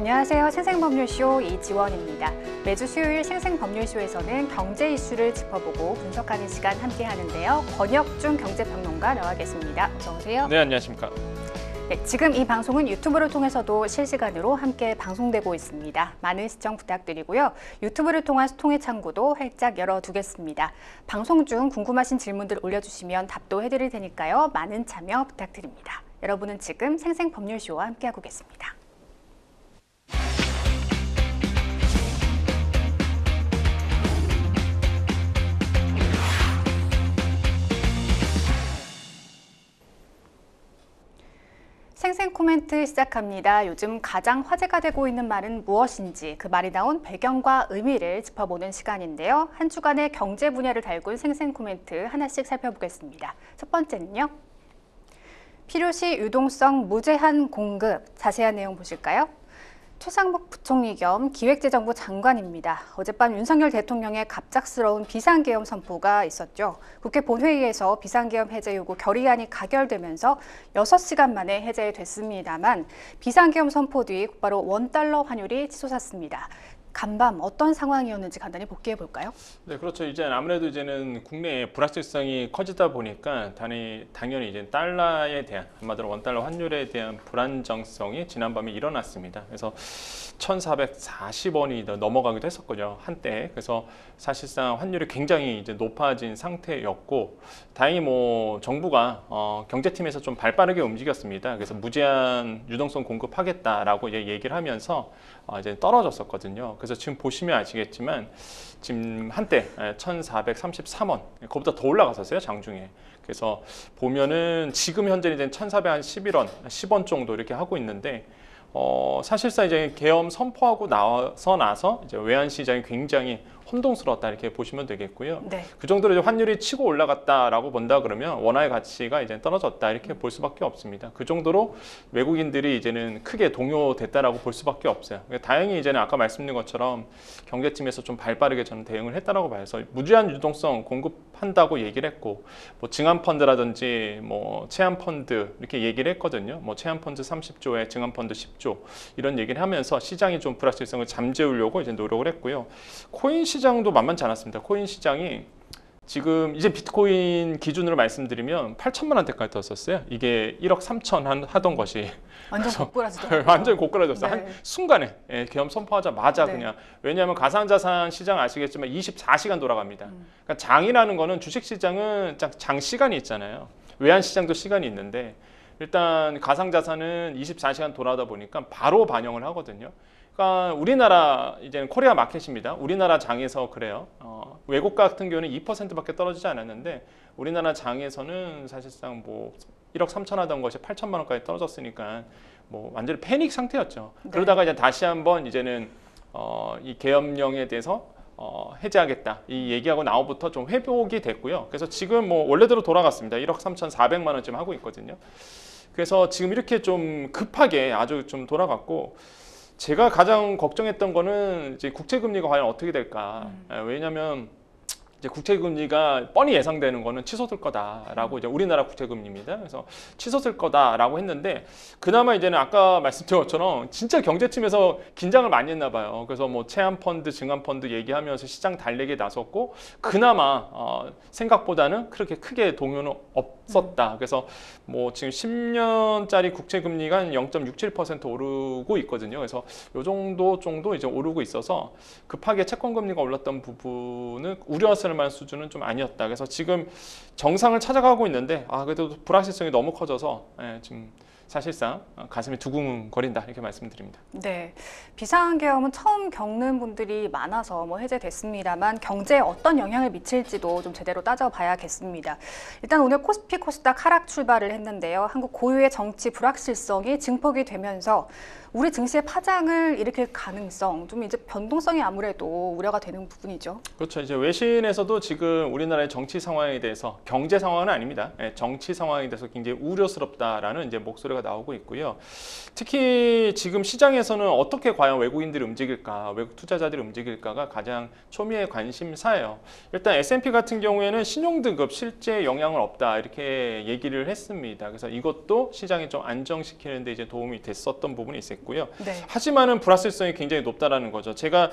안녕하세요. 생생법률쇼 이지원입니다. 매주 수요일 생생법률쇼에서는 경제 이슈를 짚어보고 분석하는 시간 함께 하는데요. 권혁중 경제평론가 나와 계십니다. 어서 오세요. 네, 안녕하십니까. 네, 지금 이 방송은 유튜브를 통해서도 실시간으로 함께 방송되고 있습니다. 많은 시청 부탁드리고요. 유튜브를 통한 소통의 창구도 활짝 열어두겠습니다. 방송 중 궁금하신 질문들 올려주시면 답도 해드릴 테니까요. 많은 참여 부탁드립니다. 여러분은 지금 생생법률쇼와 함께하고 계십니다. 생생 코멘트 시작합니다. 요즘 가장 화제가 되고 있는 말은 무엇인지 그 말이 나온 배경과 의미를 짚어보는 시간인데요. 한 주간의 경제 분야를 달군 생생 코멘트 하나씩 살펴보겠습니다. 첫 번째는요. 필요시 유동성 무제한 공급. 자세한 내용 보실까요? 최상목 부총리 겸 기획재정부 장관입니다. 어젯밤 윤석열 대통령의 갑작스러운 비상계엄 선포가 있었죠. 국회 본회의에서 비상계엄 해제 요구 결의안이 가결되면서 6시간 만에 해제됐습니다만 비상계엄 선포 뒤 곧바로 원달러 환율이 치솟았습니다. 간밤 어떤 상황이었는지 간단히 복귀해 볼까요? 네, 그렇죠. 이제 아무래도 이제는 국내에 불확실성이 커지다 보니까 당연히 이제 달러에 대한 한마디로 원달러 환율에 대한 불안정성이 지난밤에 일어났습니다. 그래서 1,440원이 넘어가기도 했었거든요. 한때. 그래서 사실상 환율이 굉장히 이제 높아진 상태였고 다행히 정부가 경제팀에서 좀 발빠르게 움직였습니다. 그래서 무제한 유동성 공급하겠다라고 이제 얘기를 하면서 이제 떨어졌었거든요. 그래서 지금 보시면 아시겠지만 지금 한때 1,433원, 그거보다 더 올라갔었어요, 장중에. 그래서 보면은 지금 현재는 이제 1,411원, 10원 정도 이렇게 하고 있는데 사실상 이제 계엄 선포하고 나서 이제 외환 시장이 굉장히 혼동스러웠다 이렇게 보시면 되겠고요. 네. 그 정도로 이제 환율이 치고 올라갔다라고 본다 그러면 원화의 가치가 이제 떨어졌다 이렇게 볼 수밖에 없습니다. 그 정도로 외국인들이 이제는 크게 동요됐다라고 볼 수밖에 없어요. 다행히 이제는 아까 말씀드린 것처럼 경제팀에서 좀 발빠르게 저는 대응을 했다라고 봐서 무제한 유동성 공급한다고 얘기를 했고 증한 펀드라든지 체한 펀드 이렇게 얘기를 했거든요. 체한 펀드 30조에 증한 펀드 10조 이런 얘기를 하면서 시장이 좀 불확실성을 잠재우려고 이제 노력을 했고요. 코인 시장도 만만치 않았습니다. 코인 시장이 지금 이제 비트코인 기준으로 말씀드리면 8천만 원대까지 떴었어요. 이게 1억 3천 하던 것이 완전 고꾸라졌어요. 완전 고꾸라졌어요. 네. 한 순간에 계엄 선포하자마자 네. 그냥. 왜냐하면 가상자산 시장 아시겠지만 24시간 돌아갑니다. 그러니까 장이라는 거는 주식시장은 장 시간이 있잖아요. 외환시장도 시간이 있는데 일단 가상자산은 24시간 돌아다 보니까 바로 반영을 하거든요. 그러니까 우리나라 이제는 코리아 마켓입니다. 우리나라 장에서 그래요. 외국 같은 경우는 2%밖에 떨어지지 않았는데 우리나라 장에서는 사실상 1억 3천 하던 것이 8천만 원까지 떨어졌으니까 완전히 패닉 상태였죠. 네. 그러다가 이제 다시 한번 이제는 이 계엄령에 대해서 해제하겠다 이 얘기하고 나오부터 좀 회복이 됐고요. 그래서 지금 원래대로 돌아갔습니다. 1억 3,400만 원쯤 하고 있거든요. 그래서 지금 이렇게 좀 급하게 아주 좀 돌아갔고. 제가 가장 걱정했던 거는 이제 국채금리가 과연 어떻게 될까. 왜냐하면 이제 국채금리가 뻔히 예상되는 거는 치솟을 거다라고 이제 우리나라 국채금리입니다. 그래서 치솟을 거다라고 했는데 그나마 이제는 아까 말씀드린 것처럼 진짜 경제팀에서 긴장을 많이 했나 봐요. 그래서 체한 펀드, 증한 펀드 얘기하면서 시장 달래기에 나섰고 그나마 생각보다는 그렇게 크게 동요는 없었다. 그래서 지금 10년짜리 국채금리가 한 0.67% 오르고 있거든요. 그래서 요 정도 이제 오르고 있어서 급하게 채권금리가 올랐던 부분은 우려할 만한 수준은 좀 아니었다. 그래서 지금 정상을 찾아가고 있는데 그래도 불확실성이 너무 커져서 지금 사실상 가슴이 두근거린다 이렇게 말씀드립니다. 네, 비상계엄은 처음 겪는 분들이 많아서 해제됐습니다만 경제에 어떤 영향을 미칠지도 좀 제대로 따져봐야겠습니다. 일단 오늘 코스피 코스닥 하락 출발을 했는데요. 한국 고유의 정치 불확실성이 증폭이 되면서 우리 증시의 파장을 일으킬 가능성, 좀 이제 변동성이 아무래도 우려가 되는 부분이죠. 그렇죠. 이제 외신에서도 지금 우리나라의 정치 상황에 대해서 경제 상황은 아닙니다. 정치 상황에 대해서 굉장히 우려스럽다라는 이제 목소리가 얘기가 나오고 있고요. 특히 지금 시장에서는 어떻게 과연 외국인들이 움직일까, 외국 투자자들이 움직일까가 가장 초미의 관심사예요. 일단 S&P 같은 경우에는 신용등급 실제 영향은 없다 이렇게 얘기를 했습니다. 그래서 이것도 시장에 좀 안정시키는 데 이제 도움이 됐었던 부분이 있었고요. 네. 하지만은 불확실성이 굉장히 높다라는 거죠. 제가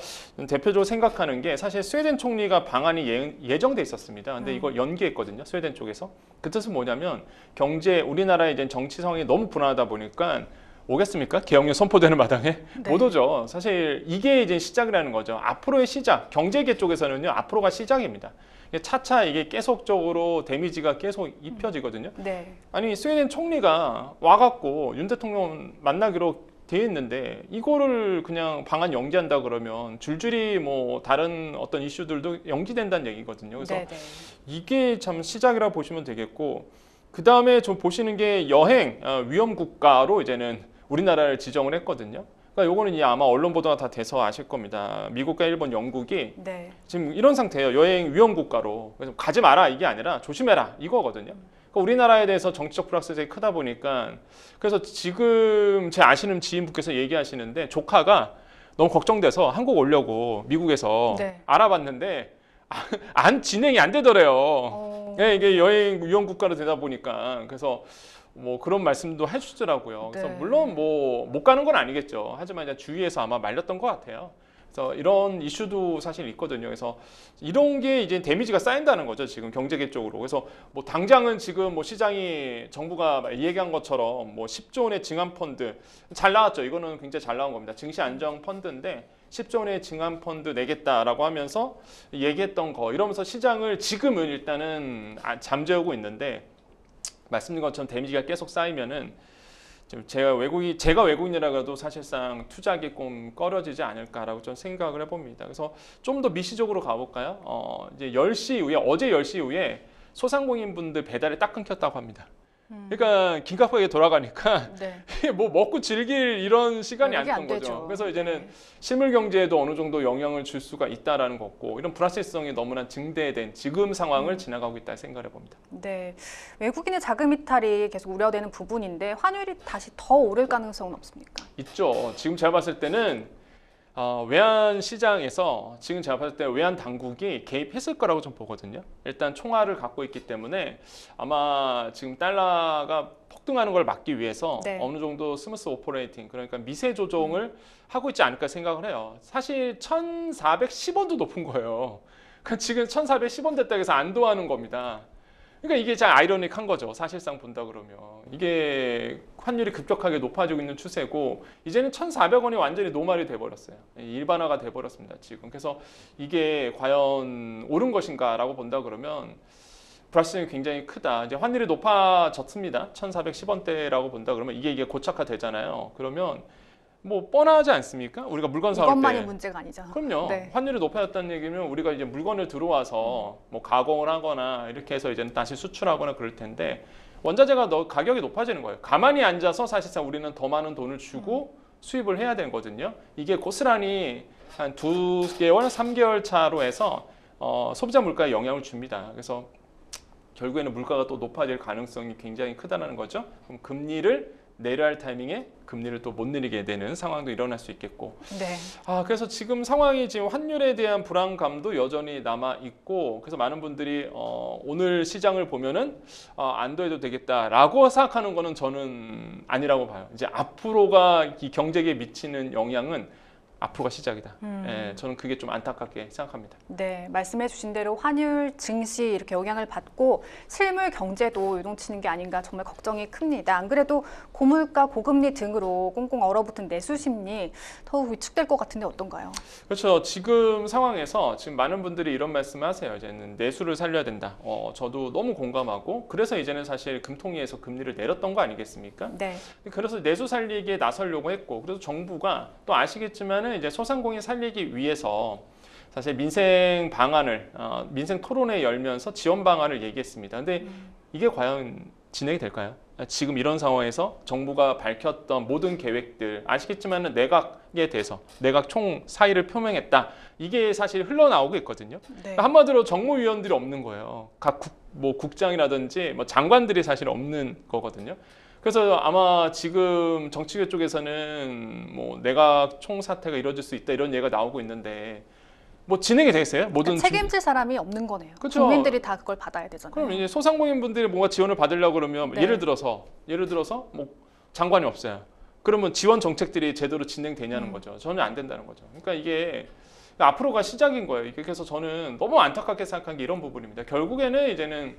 대표적으로 생각하는 게 사실 스웨덴 총리가 방한이 예정돼 있었습니다. 근데 이걸 연기했거든요. 스웨덴 쪽에서. 그 뜻은 뭐냐면 경제 우리나라의 이제 정치 상황이 너무 불안하다 보니까 오겠습니까? 계엄령 선포되는 마당에 네. 못 오죠. 사실 이게 이제 시작이라는 거죠. 앞으로의 시작, 경제계 쪽에서는요, 앞으로가 시작입니다. 차차 이게 계속적으로 데미지가 계속 입혀지거든요. 네. 아니 스웨덴 총리가 와갖고 윤 대통령 만나기로 돼 있는데 이거를 그냥 방한 연기한다 그러면 줄줄이 뭐 다른 어떤 이슈들도 연기된다는 얘기거든요. 그래서 네네. 이게 참 시작이라고 보시면 되겠고, 그 다음에 좀 보시는 게 여행 위험 국가로 이제는 우리나라를 지정을 했거든요. 그러니까 요거는 이제 아마 언론 보도가 다 돼서 아실 겁니다. 미국과 일본, 영국이 네. 지금 이런 상태예요. 여행 위험 국가로. 그래서 가지 마라 이게 아니라 조심해라 이거거든요. 그러니까 우리나라에 대해서 정치적 불확실성이 크다 보니까, 그래서 지금 제 아시는 지인분께서 얘기하시는데 조카가 너무 걱정돼서 한국 오려고 미국에서 네. 알아봤는데 안 진행이 안 되더래요. 네, 이게 여행 위험 국가로 되다 보니까. 그래서 뭐 그런 말씀도 해주더라고요. 그래서 네. 물론 뭐 못 가는 건 아니겠죠. 하지만 이제 주위에서 아마 말렸던 것 같아요. 그래서 이런 이슈도 사실 있거든요. 그래서 이런 게 이제 데미지가 쌓인다는 거죠. 지금 경제계 쪽으로. 그래서 뭐 당장은 지금 뭐 시장이 정부가 얘기한 것처럼 뭐 10조 원의 증안 펀드 잘 나왔죠. 이거는 굉장히 잘 나온 겁니다. 증시 안정 펀드인데 10조 원의 증안 펀드 내겠다라고 하면서 얘기했던 거 이러면서 시장을 지금은 일단은 잠재우고 있는데, 말씀드린 것처럼 데미지가 계속 쌓이면은 제가 외국인이라도 사실상 투자하기 좀 꺼려지지 않을까라고 좀 생각을 해봅니다. 그래서 좀 더 미시적으로 가볼까요? 이제 10시 이후에, 어제 10시 이후에 소상공인분들 배달이 딱 끊겼다고 합니다. 그러니까 긴급하게 돌아가니까 네. 뭐 먹고 즐길 이런 시간이 여력이 아니었던 안 거죠. 되죠. 그래서 이제는 네. 실물 경제에도 어느 정도 영향을 줄 수가 있다라는 거고, 이런 불확실성이 너무나 증대된 지금 상황을 지나가고 있다 생각해 봅니다. 네. 외국인의 자금 이탈이 계속 우려되는 부분인데 환율이 다시 더 오를 가능성은 없습니까? 있죠. 지금 제가 봤을 때는 외환 시장에서 지금 제가 봤을 때 외환 당국이 개입했을 거라고 좀 보거든요. 일단 총알을 갖고 있기 때문에 아마 지금 달러가 폭등하는 걸 막기 위해서 네. 어느 정도 스무스 오퍼레이팅, 그러니까 미세 조정을 하고 있지 않을까 생각을 해요. 사실 1,410원도 높은 거예요. 그러니까 지금 1,410원 됐다 해서 안도하는 겁니다. 그러니까 이게 참 아이러닉한 거죠. 사실상 본다 그러면. 이게 환율이 급격하게 높아지고 있는 추세고, 이제는 1,400원이 완전히 노말이 돼버렸어요. 일반화가 돼버렸습니다. 지금. 그래서 이게 과연 옳은 것인가라고 본다 그러면 불확실성이 굉장히 크다. 이제 환율이 높아졌습니다. 1,410원대라고 본다 그러면 이게 고착화 되잖아요. 그러면 뭐 뻔하지 않습니까? 우리가 물건 사올 때 이것만이 문제가 아니잖아요. 그럼요. 네. 환율이 높아졌다는 얘기면 우리가 이제 물건을 들어와서 뭐 가공을 하거나 이렇게 해서 이제 다시 수출하거나 그럴 텐데, 원자재가 가격이 높아지는 거예요. 가만히 앉아서 사실상 우리는 더 많은 돈을 주고 수입을 해야 되거든요. 이게 고스란히 한 2개월, 3개월 차로 해서 소비자 물가에 영향을 줍니다. 그래서 결국에는 물가가 또 높아질 가능성이 굉장히 크다는 거죠. 그럼 금리를 내려야 할 타이밍에 금리를 또 못 내리게 되는 상황도 일어날 수 있겠고. 네. 그래서 지금 상황이 지금 환율에 대한 불안감도 여전히 남아 있고, 그래서 많은 분들이 오늘 시장을 보면은 안도해도 되겠다라고 생각하는 거는 저는 아니라고 봐요. 이제 앞으로가 이 경제에 미치는 영향은 앞으로가 시작이다. 예, 저는 그게 좀 안타깝게 생각합니다. 네, 말씀해 주신 대로 환율, 증시 이렇게 영향을 받고 실물 경제도 요동치는 게 아닌가 정말 걱정이 큽니다. 안 그래도 고물가, 고금리 등으로 꽁꽁 얼어붙은 내수 심리 더욱 위축될 것 같은데 어떤가요? 그렇죠. 지금 상황에서 지금 많은 분들이 이런 말씀을 하세요. 이제는 내수를 살려야 된다. 저도 너무 공감하고, 그래서 이제는 사실 금통위에서 금리를 내렸던 거 아니겠습니까? 네. 그래서 내수 살리기에 나서려고 했고, 그래서 정부가 또 아시겠지만 이제 소상공인 살리기 위해서 사실 민생 방안을 민생 토론회 열면서 지원 방안을 얘기했습니다. 근데 이게 과연 진행이 될까요? 지금 이런 상황에서 정부가 밝혔던 모든 계획들 아시겠지만 내각에 대해서 내각 총 사의를 표명했다. 이게 사실 흘러나오고 있거든요. 네. 한마디로 정무위원들이 없는 거예요. 각 국장이라든지 뭐 장관들이 사실 없는 거거든요. 그래서 아마 지금 정치계 쪽에서는 뭐 내각 총사퇴가 이루어질 수 있다 이런 얘기가 나오고 있는데 뭐 진행이 되겠어요? 모든 책임질 사람이 없는 거네요. 그쵸. 국민들이 다 그걸 받아야 되잖아요. 그럼 이제 소상공인 분들이 뭔가 지원을 받으려고 그러면 네. 예를 들어서 뭐 장관이 없어요. 그러면 지원 정책들이 제대로 진행되냐는 거죠. 전혀 안 된다는 거죠. 그러니까 이게 앞으로가 시작인 거예요. 그래서 저는 너무 안타깝게 생각한 게 이런 부분입니다. 결국에는 이제는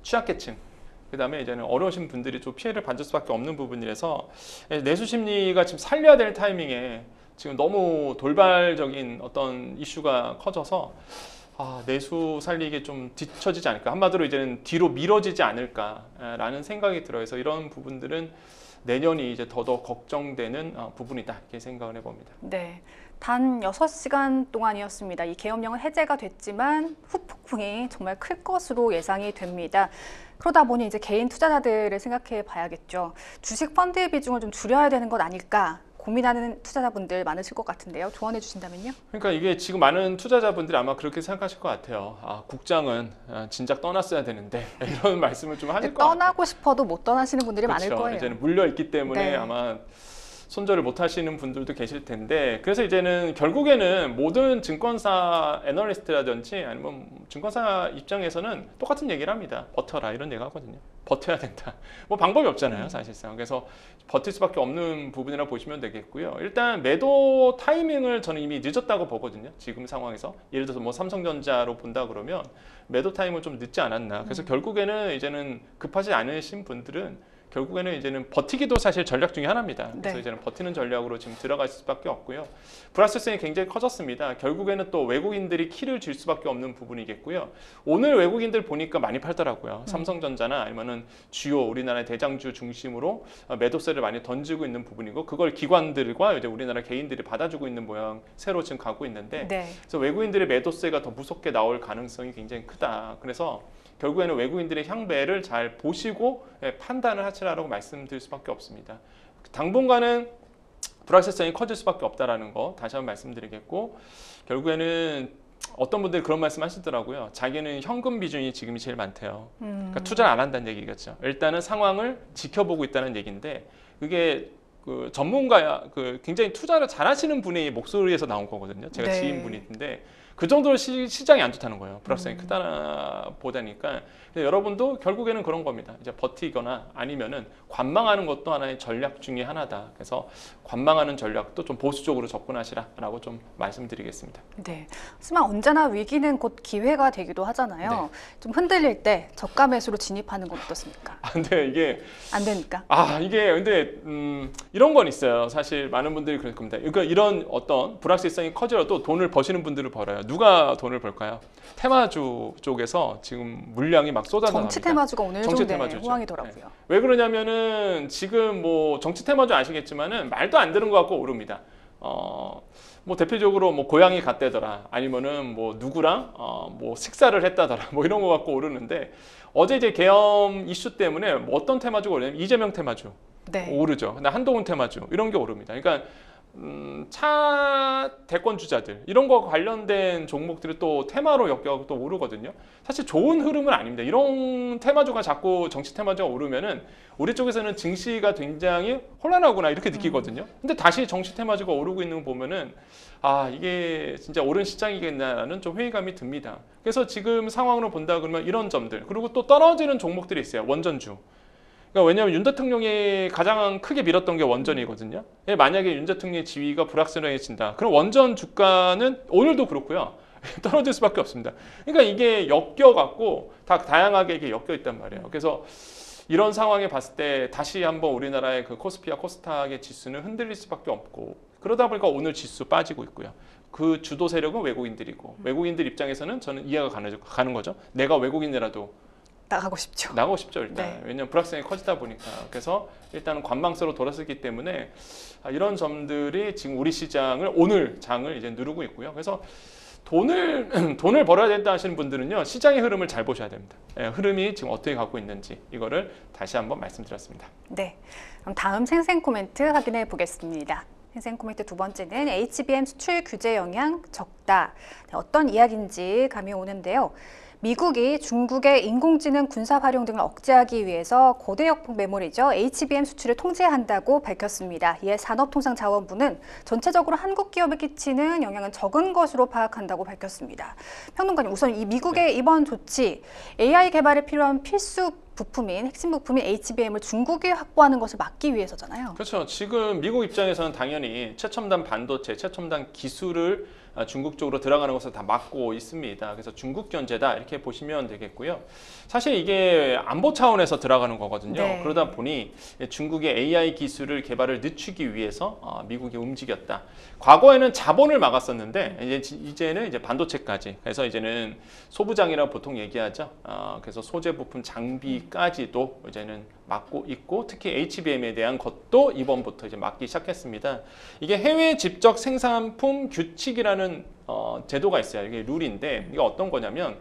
취약계층, 그다음에 이제는 어려우신 분들이 좀 피해를 받을 수밖에 없는 부분이라서 내수 심리가 지금 살려야 될 타이밍에 지금 너무 돌발적인 어떤 이슈가 커져서 내수 살리기 좀 뒤처지지 않을까, 한마디로 이제는 뒤로 미뤄지지 않을까라는 생각이 들어요. 그래서 이런 부분들은 내년이 이제 더더욱 걱정되는 부분이다 이렇게 생각을 해봅니다. 네, 단 6시간 동안이었습니다. 이 계엄령은 해제가 됐지만 후폭풍이 정말 클 것으로 예상이 됩니다. 그러다 보니 이제 개인 투자자들을 생각해 봐야겠죠. 주식 펀드의 비중을 좀 줄여야 되는 것 아닐까 고민하는 투자자분들 많으실 것 같은데요. 조언해 주신다면요? 그러니까 이게 지금 많은 투자자분들이 아마 그렇게 생각하실 것 같아요. 국장은 진작 떠났어야 되는데 이런 말씀을 좀 하실 것 같아요. 떠나고 싶어도 못 떠나시는 분들이 많을 그렇죠. 거예요. 이제는 물려 있기 때문에 네. 아마 손절을 못 하시는 분들도 계실 텐데, 그래서 이제는 결국에는 모든 증권사 애널리스트라든지 아니면 증권사 입장에서는 똑같은 얘기를 합니다. 버텨라 이런 얘기 하거든요. 버텨야 된다. 뭐 방법이 없잖아요, 사실상. 그래서 버틸 수밖에 없는 부분이라 보시면 되겠고요. 일단 매도 타이밍을 저는 이미 늦었다고 보거든요. 지금 상황에서 예를 들어서 뭐 삼성전자로 본다 그러면 매도 타이밍은 좀 늦지 않았나. 그래서 결국에는 이제는 급하지 않으신 분들은 결국에는 이제는 버티기도 사실 전략 중에 하나입니다. 그래서 네. 이제는 버티는 전략으로 지금 들어갈 수밖에 없고요. 불확실성이 굉장히 커졌습니다. 결국에는 또 외국인들이 키를 줄 수밖에 없는 부분이겠고요. 오늘 외국인들 보니까 많이 팔더라고요. 삼성전자나 아니면은 주요 우리나라의 대장주 중심으로 매도세를 많이 던지고 있는 부분이고, 그걸 기관들과 이제 우리나라 개인들이 받아주고 있는 모양새로 지금 가고 있는데, 네. 그래서 외국인들의 매도세가 더 무섭게 나올 가능성이 굉장히 크다. 그래서 결국에는 외국인들의 향배를 잘 보시고 판단을 하시라고 말씀드릴 수밖에 없습니다. 당분간은 불확실성이 커질 수밖에 없다라는 거 다시 한번 말씀드리겠고, 결국에는 어떤 분들이 그런 말씀 하시더라고요. 자기는 현금 비중이 지금이 제일 많대요. 그러니까 투자를 안 한다는 얘기겠죠. 일단은 상황을 지켜보고 있다는 얘기인데, 그게 그 전문가, 굉장히 투자를 잘하시는 분의 목소리에서 나온 거거든요. 제가 네. 지인분인데 그 정도로 시장이 안 좋다는 거예요. 불확실성이 크다 보다니까. 여러분도 결국에는 그런 겁니다. 이제 버티거나 아니면은 관망하는 것도 하나의 전략 중에 하나다. 그래서 관망하는 전략도 좀 보수적으로 접근하시라라고 좀 말씀드리겠습니다. 네. 하지만 언제나 위기는 곧 기회가 되기도 하잖아요. 네. 좀 흔들릴 때 저가 매수로 진입하는 건 어떻습니까? 근데 이게 안 되니까. 이게 근데 이런 건 있어요. 사실 많은 분들이 그럴 겁니다. 그러니까 이런 어떤 불확실성이 커져도 돈을 버시는 분들을 벌어요. 누가 돈을 벌까요? 테마주 쪽에서 지금 물량이 막 쏟아나갑니다. 정치 테마주가 오늘 좀 정치 테마주죠. 호황이더라고요. 네. 왜 그러냐면은 지금 뭐 정치 테마주 아시겠지만은 말도 안 되는 것 같고 오릅니다. 뭐 대표적으로 뭐 고양이 갔대더라, 아니면은 뭐 누구랑 뭐 식사를 했다더라, 뭐 이런 거 갖고 오르는데, 어제 이제 계엄 이슈 때문에 뭐 어떤 테마주가 오르냐면 이재명 테마주 네. 오르죠. 근데 한동훈 테마주 이런 게 오릅니다. 그러니까 차 대권 주자들 이런 거 관련된 종목들이 또 테마로 엮여 또 오르거든요. 사실 좋은 흐름은 아닙니다. 이런 테마주가 자꾸 정치 테마주가 오르면은 우리 쪽에서는 증시가 굉장히 혼란하구나 이렇게 느끼거든요. 근데 다시 정치 테마주가 오르고 있는 거 보면은 이게 진짜 옳은 시장이겠나라는 좀 회의감이 듭니다. 그래서 지금 상황으로 본다 그러면 이런 점들, 그리고 또 떨어지는 종목들이 있어요. 원전주. 그러니까 왜냐하면 윤 대통령이 가장 크게 밀었던 게 원전이거든요. 만약에 윤 대통령의 지위가 불확실해진다, 그럼 원전 주가는 오늘도 그렇고요. 떨어질 수밖에 없습니다. 그러니까 이게 엮여갖고 다 다양하게 이게 엮여 있단 말이에요. 그래서 이런 상황에 봤을 때 다시 한번 우리나라의 그 코스피와 코스닥의 지수는 흔들릴 수밖에 없고, 그러다 보니까 오늘 지수 빠지고 있고요. 그 주도 세력은 외국인들이고, 외국인들 입장에서는 저는 이해가 가는 거죠. 내가 외국인이라도 나가고 싶죠. 나가고 싶죠, 일단. 네. 왜냐하면 불확실성이 커지다 보니까. 그래서 일단은 관망세로 돌아서기 때문에 이런 점들이 지금 우리 시장을, 오늘 장을 이제 누르고 있고요. 그래서 돈을 벌어야 된다 하시는 분들은요, 시장의 흐름을 잘 보셔야 됩니다. 흐름이 지금 어떻게 가고 있는지 이거를 다시 한번 말씀드렸습니다. 네. 그럼 다음 생생 코멘트 확인해 보겠습니다. 생생 코멘트 두 번째는 HBM 수출 규제 영향 적다. 어떤 이야기인지 감이 오는데요. 미국이 중국의 인공지능 군사 활용 등을 억제하기 위해서 고대역폭 메모리죠. HBM 수출을 통제한다고 밝혔습니다. 이에 산업통상자원부는 전체적으로 한국 기업에 끼치는 영향은 적은 것으로 파악한다고 밝혔습니다. 평론가님, 우선 이 미국의 이번 조치, AI 개발에 필요한 필수 부품인 핵심 부품인 HBM을 중국이 확보하는 것을 막기 위해서잖아요. 그렇죠. 지금 미국 입장에서는 당연히 최첨단 반도체, 최첨단 기술을 중국 쪽으로 들어가는 것을 다 막고 있습니다. 그래서 중국 견제다 이렇게 보시면 되겠고요. 사실 이게 안보 차원에서 들어가는 거거든요. 네. 그러다 보니 중국의 AI 기술을 개발을 늦추기 위해서 미국이 움직였다. 과거에는 자본을 막았었는데 이제는 이제 반도체까지. 그래서 이제는 소부장이라고 보통 얘기하죠. 그래서 소재 부품 장비까지도 이제는 막고 있고, 특히 HBM에 대한 것도 이번부터 이제 막기 시작했습니다. 이게 해외 직접 생산품 규칙이라는 제도가 있어요. 이게 룰인데, 이게 어떤 거냐면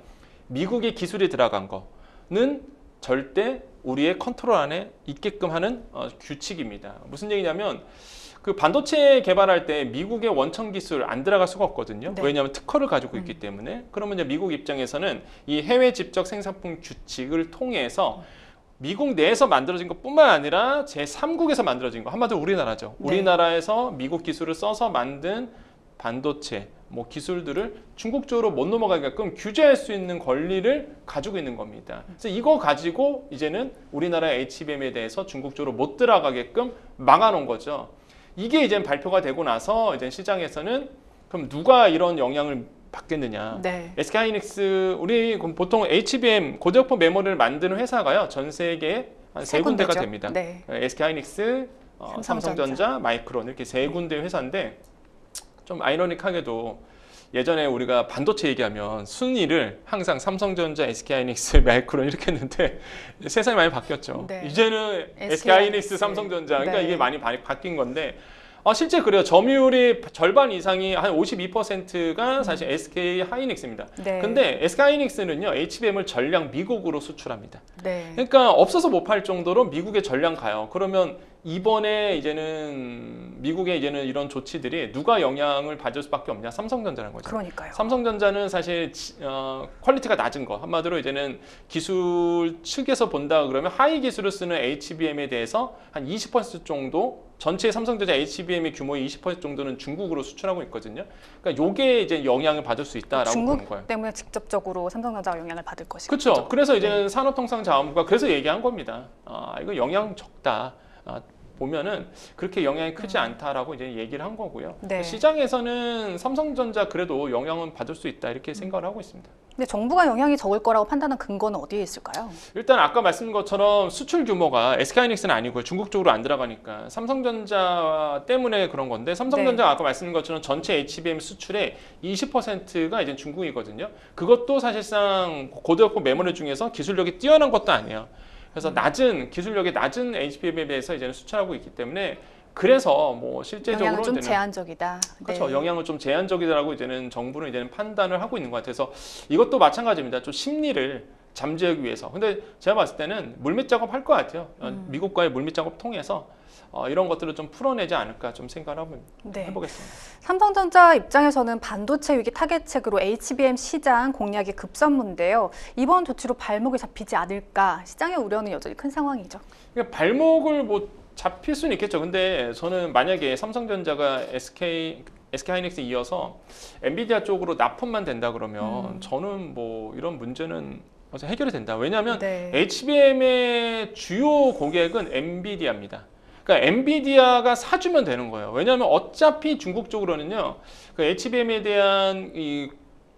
미국의 기술이 들어간 거는 절대 우리의 컨트롤 안에 있게끔 하는 규칙입니다. 무슨 얘기냐면 그 반도체 개발할 때 미국의 원천 기술 안 들어갈 수가 없거든요. 네. 왜냐하면 특허를 가지고 있기 때문에. 그러면 이제 미국 입장에서는 이 해외 직접 생산품 규칙을 통해서 미국 내에서 만들어진 것뿐만 아니라 제3국에서 만들어진 거, 한마디로 우리나라죠. 네. 우리나라에서 미국 기술을 써서 만든 반도체 기술들을 중국 쪽으로 못 넘어가게끔 규제할 수 있는 권리를 가지고 있는 겁니다. 그래서 이거 가지고 이제는 우리나라의 HBM에 대해서 중국 쪽으로 못 들어가게끔 막아놓은 거죠. 이게 이제 발표가 되고 나서 이제 시장에서는 그럼 누가 이런 영향을 받겠느냐. 네. SK하이닉스, 우리 보통 HBM 고대역폭 메모리를 만드는 회사가요, 전 세계에 한 세 군데가 군데죠. 됩니다. 네. SK하이닉스, 삼성전자, 마이크론 이렇게 세 군데 회사인데, 좀 아이러닉하게도 예전에 우리가 반도체 얘기하면 순위를 항상 삼성전자, SK하이닉스, 마이크론 이렇게 했는데 세상이 많이 바뀌었죠. 네. 이제는 SK SK하이닉스, 삼성전자, 그러니까 네. 이게 많이 바뀐 건데, 실제 그래요. 점유율이 절반 이상이 한 52%가 사실 SK하이닉스입니다. 네. 근데 SK하이닉스는요, HBM을 전량 미국으로 수출합니다. 네. 그러니까 없어서 못 팔 정도로 미국에 전량 가요. 그러면 이번에 이제는 미국의 이제는 이런 조치들이 누가 영향을 받을 수밖에 없냐? 삼성전자라는 거죠. 그러니까요. 삼성전자는 사실 퀄리티가 낮은 거, 한마디로 이제는 기술 측에서 본다 그러면 하이 기술을 쓰는 HBM에 대해서 한 20% 정도, 전체 삼성전자 HBM의 규모의 20% 정도는 중국으로 수출하고 있거든요. 그러니까 요게 이제 영향을 받을 수 있다라고 보는 거예요. 중국 때문에 직접적으로 삼성전자가 영향을 받을 것이죠. 그렇죠. 그래서 이제는 산업통상자원부가 그래서 얘기한 겁니다. 이거 영향 적다. 보면은 그렇게 영향이 크지 않다라고 이제 얘기를 한 거고요. 네. 시장에서는 삼성전자 그래도 영향은 받을 수 있다 이렇게 생각을 하고 있습니다. 근데 정부가 영향이 적을 거라고 판단한 근거는 어디에 있을까요? 일단 아까 말씀드린 것처럼 수출 규모가 SK하이닉스는 아니고요. 중국 쪽으로 안 들어가니까 삼성전자 때문에 그런 건데, 삼성전자가 아까 말씀드린 것처럼 전체 HBM 수출의 20%가 이제 중국이거든요. 그것도 사실상 고대역폭 메모리 중에서 기술력이 뛰어난 것도 아니에요. 그래서 기술력이 낮은 HBM에 대해서 이제는 수출하고 있기 때문에, 그래서 실제적으로 영향은 좀 제한적이다. 그렇죠. 네. 영향은 좀 제한적이라고 이제는 정부는 이제는 판단을 하고 있는 것 같아서, 이것도 마찬가지입니다. 좀 심리를 잠재우기 위해서. 근데 제가 봤을 때는 물밑 작업 할 것 같아요. 미국과의 물밑 작업 통해서 이런 것들을 좀 풀어내지 않을까 좀 생각을 해보겠습니다. 삼성전자 입장에서는 반도체 위기 타겟책으로 HBM 시장 공략이 급선무인데요. 이번 조치로 발목이 잡히지 않을까, 시장의 우려는 여전히 큰 상황이죠. 그러니까 발목을 잡힐 수는 있겠죠. 근데 저는 만약에 삼성전자가 SK하이닉스 이어서 엔비디아 쪽으로 납품만 된다 그러면 저는 이런 문제는 해결이 된다. 왜냐하면 HBM의 주요 고객은 엔비디아입니다. 그러니까 엔비디아가 사주면 되는 거예요. 왜냐하면 어차피 중국 쪽으로는요, 그 HBM에 대한 이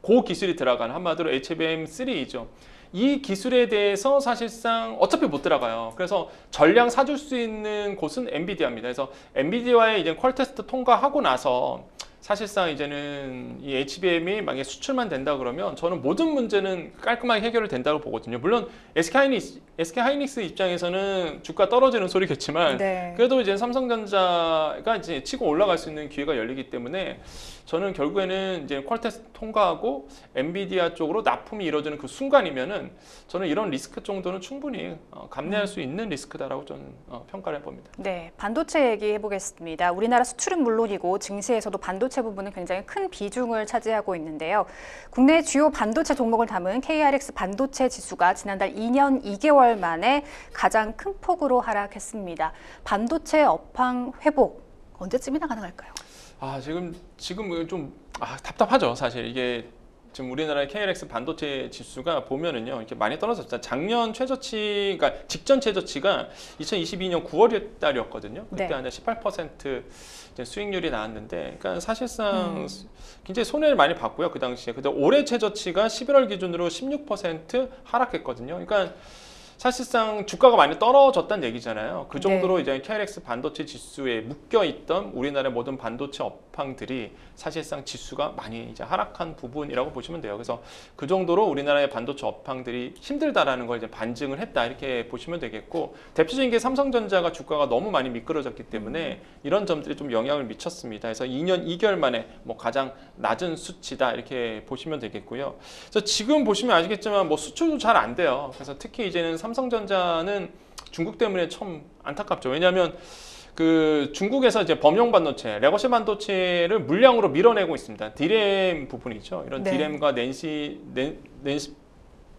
고기술이 들어간, 한마디로 HBM3이죠. 이 기술에 대해서 사실상 어차피 못 들어가요. 그래서 전량 사줄 수 있는 곳은 엔비디아입니다. 그래서 엔비디아의 이제 퀄 테스트 통과하고 나서 사실상 이제는 이 HBM이 만약에 수출만 된다 그러면 저는 모든 문제는 깔끔하게 해결이 된다고 보거든요. 물론 SK하이닉스 입장에서는 주가 떨어지는 소리겠지만, 그래도 이제 삼성전자가 이제 치고 올라갈 수 있는 기회가 열리기 때문에 저는 결국에는 이제 퀄테스트 통과하고 엔비디아 쪽으로 납품이 이루어지는 그 순간이면은 저는 이런 리스크 정도는 충분히 감내할 수 있는 리스크다라고 저는 평가를 해봅니다. 네, 반도체 얘기해 보겠습니다. 우리나라 수출은 물론이고 증시에서도 반도체 부분은 굉장히 큰 비중을 차지하고 있는데요. 국내 주요 반도체 종목을 담은 KRX 반도체 지수가 지난달 2년 2개월 만에 가장 큰 폭으로 하락했습니다. 반도체 업황 회복 언제쯤이나 가능할까요? 지금 좀 답답하죠. 사실 이게 지금 우리나라의 KRX 반도체 지수가 보면은요, 이렇게 많이 떨어졌죠. 작년 최저치, 그러니까 직전 최저치가 2022년 9월 달이었거든요. 그때 네. 한 18% 이제 수익률이 나왔는데, 그러니까 사실상 굉장히 손해를 많이 봤고요, 그 당시에. 근데 올해 최저치가 11월 기준으로 16% 하락했거든요. 그러니까 사실상 주가가 많이 떨어졌다는 얘기잖아요. 그 정도로 이제 KRX 반도체 지수에 묶여 있던 우리나라의 모든 반도체 업황들이 사실상 지수가 많이 이제 하락한 부분이라고 보시면 돼요. 그래서 그 정도로 우리나라의 반도체 업황들이 힘들다라는 걸 이제 반증을 했다 이렇게 보시면 되겠고, 대표적인 게 삼성전자가 주가가 너무 많이 미끄러졌기 때문에 이런 점들이 좀 영향을 미쳤습니다. 그래서 2년 2개월 만에 뭐 가장 낮은 수치다 이렇게 보시면 되겠고요. 그래서 지금 보시면 아시겠지만 뭐 수출도 잘 안 돼요. 그래서 특히 이제는 삼성전자는 중국 때문에 참 안타깝죠. 왜냐하면 그 중국에서 이제 범용 반도체, 레거시 반도체를 물량으로 밀어내고 있습니다. 디램 부분이죠. 이런 네. 디램과 낸시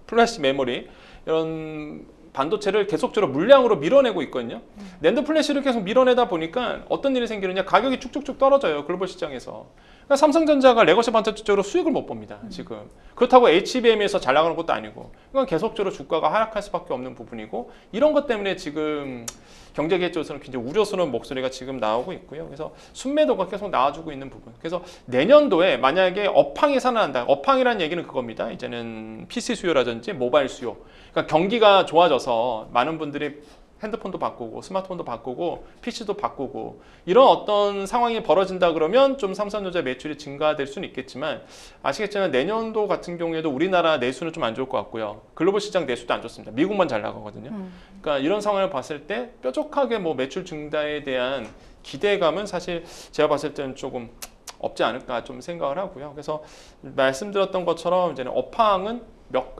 플래시 메모리 이런 반도체를 계속적으로 물량으로 밀어내고 있거든요. 낸드 플래시를 계속 밀어내다 보니까 어떤 일이 생기느냐, 가격이 쭉쭉쭉 떨어져요. 글로벌 시장에서. 그러니까 삼성전자가 레거시 반도체 쪽으로 수익을 못 봅니다. 지금. 그렇다고 HBM에서 잘 나가는 것도 아니고, 그러니까 계속적으로 주가가 하락할 수밖에 없는 부분이고, 이런 것 때문에 지금 경제계 쪽에서는 굉장히 우려스러운 목소리가 지금 나오고 있고요. 그래서 순매도가 계속 나와주고 있는 부분. 그래서 내년도에 만약에 업황이 살아난다. 업황이라는 얘기는 그겁니다. 이제는 PC 수요라든지 모바일 수요. 그러니까 경기가 좋아져서 많은 분들이 핸드폰도 바꾸고 스마트폰도 바꾸고 PC도 바꾸고 이런 어떤 상황이 벌어진다 그러면 좀 삼성전자 매출이 증가될 수는 있겠지만, 아시겠지만 내년도 같은 경우에도 우리나라 내수는 좀 안 좋을 것 같고요. 글로벌 시장 내수도 안 좋습니다. 미국만 잘 나가거든요. 그러니까 이런 상황을 봤을 때 뾰족하게 뭐 매출 증가에 대한 기대감은 사실 제가 봤을 때는 조금 없지 않을까 좀 생각을 하고요. 그래서 말씀드렸던 것처럼 이제는 업황은 몇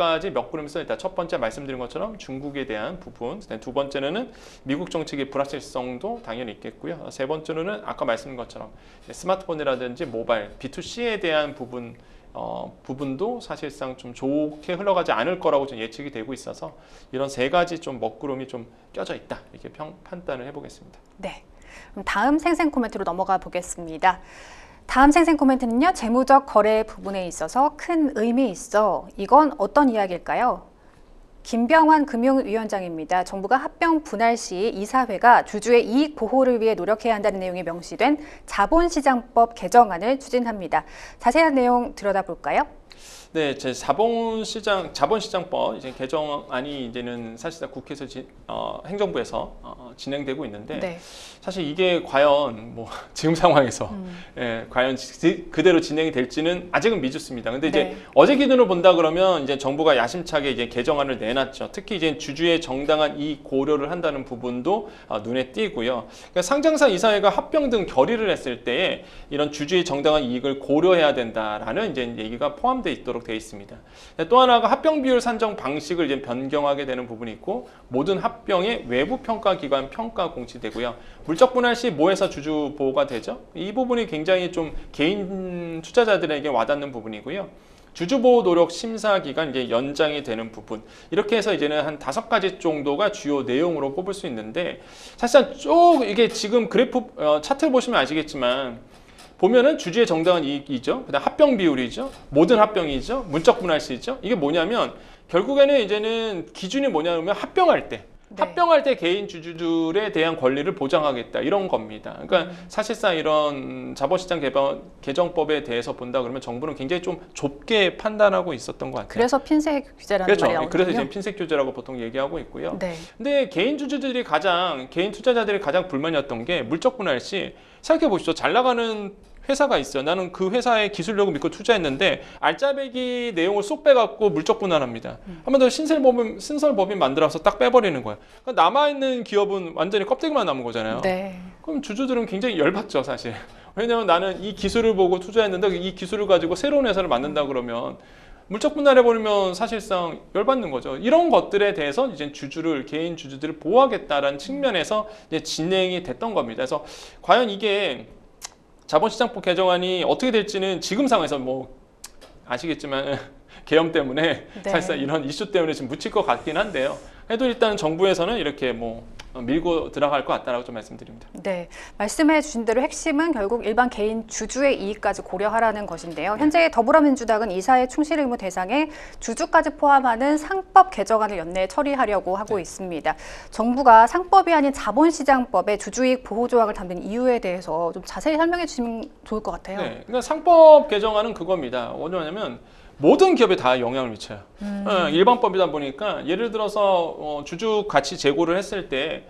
그룹이 써있다. 첫 번째 말씀드린 것처럼 중국에 대한 부분, 두 번째는 미국 정책의 불확실성도 당연히 있겠고요. 세 번째로는 아까 말씀드린 것처럼 스마트폰이라든지 모바일, B2C에 대한 부분도 사실상 좀 좋게 흘러가지 않을 거라고 좀 예측이 되고 있어서 이런 세 가지 좀 먹구름이 좀 껴져 있다. 이렇게 판단을 해보겠습니다. 네, 그럼 다음 생생 코멘트로 넘어가 보겠습니다. 다음 생생 코멘트는요, 재무적 거래 부분에 있어서 큰 의미 있어. 이건 어떤 이야기일까요? 김병환 금융위원장입니다. 정부가 합병 분할 시 이사회가 주주의 이익 보호를 위해 노력해야 한다는 내용이 명시된 자본시장법 개정안을 추진합니다. 자세한 내용 들여다볼까요? 네, 제 자본시장법 이제 개정안이 이제는 사실상 국회에서 행정부에서 진행되고 있는데, 네. 사실 이게 과연 뭐 지금 상황에서 과연 그대로 진행이 될지는 아직은 미지수입니다. 근데 이제 네. 어제 기준으로 본다 그러면 이제 정부가 야심차게 이제 개정안을 내놨죠. 특히 이제 주주의 정당한 이익 고려를 한다는 부분도 눈에 띄고요. 그러니까 상장사 이사회가 합병 등 결의를 했을 때에 이런 주주의 정당한 이익을 고려해야 된다라는 이제 얘기가 포함되어 있도록 되어 있습니다. 또 하나가 합병 비율 산정 방식을 이제 변경하게 되는 부분이 있고, 모든 합병의 외부 평가 기관 평가 공시되고요. 물적 분할 시 모회사 주주 보호가 되죠. 이 부분이 굉장히 좀 개인 투자자들에게 와닿는 부분이고요. 주주보호 노력 심사 기간 이제 연장이 되는 부분, 이렇게 해서 이제는 한 5가지 정도가 주요 내용으로 꼽을 수 있는데, 사실상 이게 지금 그래프 차트 보시면 아시겠지만 보면은 주주의 정당한 이익이죠. 그다음 합병 비율이죠. 모든 합병이죠. 문적 분할 시죠. 이게 뭐냐면 결국에는 이제는 기준이 뭐냐면 합병할 때. 네. 합병할 때 개인 주주들에 대한 권리를 보장하겠다 이런 겁니다. 그러니까 사실상 이런 자본시장 개정법에 대해서 본다 그러면 정부는 굉장히 좀 좁게 판단하고 있었던 것 같아요. 그래서 핀셋 규제라는 말이 그렇죠. 나오거든요. 그래서 이제 핀셋 규제라고 보통 얘기하고 있고요. 네. 근데 개인 투자자들이 가장 불만이었던 게 물적 분할 시, 생각해 보시죠. 잘 나가는 회사가 있어요. 나는 그 회사의 기술력을 믿고 투자했는데 알짜배기 내용을 쏙 빼갖고 물적 분할합니다. 한 번 더 신설법인 만들어서 딱 빼버리는 거예요. 그러니까 남아있는 기업은 완전히 껍데기만 남은 거잖아요. 네. 그럼 주주들은 굉장히 열받죠, 사실. 왜냐하면 나는 이 기술을 보고 투자했는데 이 기술을 가지고 새로운 회사를 만든다 그러면 물적 분할해 버리면 사실상 열받는 거죠. 이런 것들에 대해서 이제 주주를 개인 주주들을 보호하겠다라는 측면에서 이제 진행이 됐던 겁니다. 그래서 과연 이게 자본시장법 개정안이 어떻게 될지는 지금 상황에서 뭐 아시겠지만 계엄 때문에 네. 사실상 이런 이슈 때문에 지금 묻힐 것 같긴 한데요. 해도 일단 정부에서는 이렇게 뭐 밀고 들어갈 것 같다라고 좀 말씀드립니다. 네, 말씀해 주신 대로 핵심은 결국 일반 개인 주주의 이익까지 고려하라는 것인데요. 현재 더불어민주당은 이사회 충실 의무 대상에 주주까지 포함하는 상법 개정안을 연내에 처리하려고 하고 있습니다. 정부가 상법이 아닌 자본시장법에 주주이익 보호 조항을 담은 이유에 대해서 좀 자세히 설명해 주시면 좋을 것 같아요. 네, 그러니까 상법 개정안은 그겁니다. 뭐냐면 모든 기업에 다 영향을 미쳐요. 일반법이다 보니까 예를 들어서 주주 가치 제고를 했을 때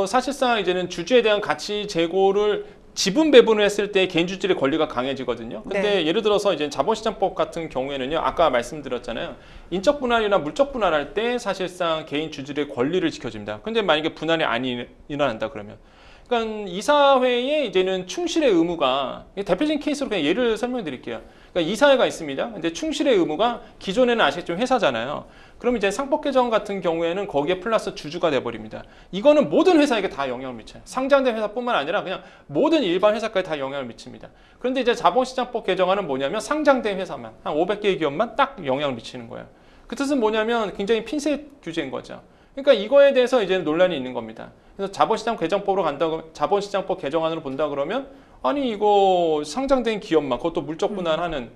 사실상 이제는 주주에 대한 가치 제고를 지분 배분을 했을 때 개인 주주의 권리가 강해지거든요. 근데 네. 예를 들어서 이제 자본시장법 같은 경우에는요, 아까 말씀드렸잖아요. 인적 분할이나 물적 분할할 때 사실상 개인 주주의 권리를 지켜줍니다. 근데 만약에 분할이 안 일어난다 그러면. 그러니까 이사회에 이제는 충실의 의무가 대표적인 케이스로 그냥 예를 설명드릴게요. 그러니까 이사회가 있습니다. 근데 충실의 의무가 기존에는 아시겠지만 회사잖아요. 그럼 이제 상법 개정 같은 경우에는 거기에 플러스 주주가 돼버립니다. 이거는 모든 회사에게 다 영향을 미쳐요. 상장된 회사뿐만 아니라 그냥 모든 일반 회사까지 다 영향을 미칩니다. 그런데 이제 자본시장법 개정안은 뭐냐면 상장된 회사만 한 500개의 기업만 딱 영향을 미치는 거예요. 그 뜻은 뭐냐면 굉장히 핀셋 규제인 거죠. 그러니까 이거에 대해서 이제 논란이 있는 겁니다. 그래서 자본시장 개정법으로 간다고 자본시장법 개정안으로 본다 그러면 아니 이거 상장된 기업만 그것도 물적 분할하는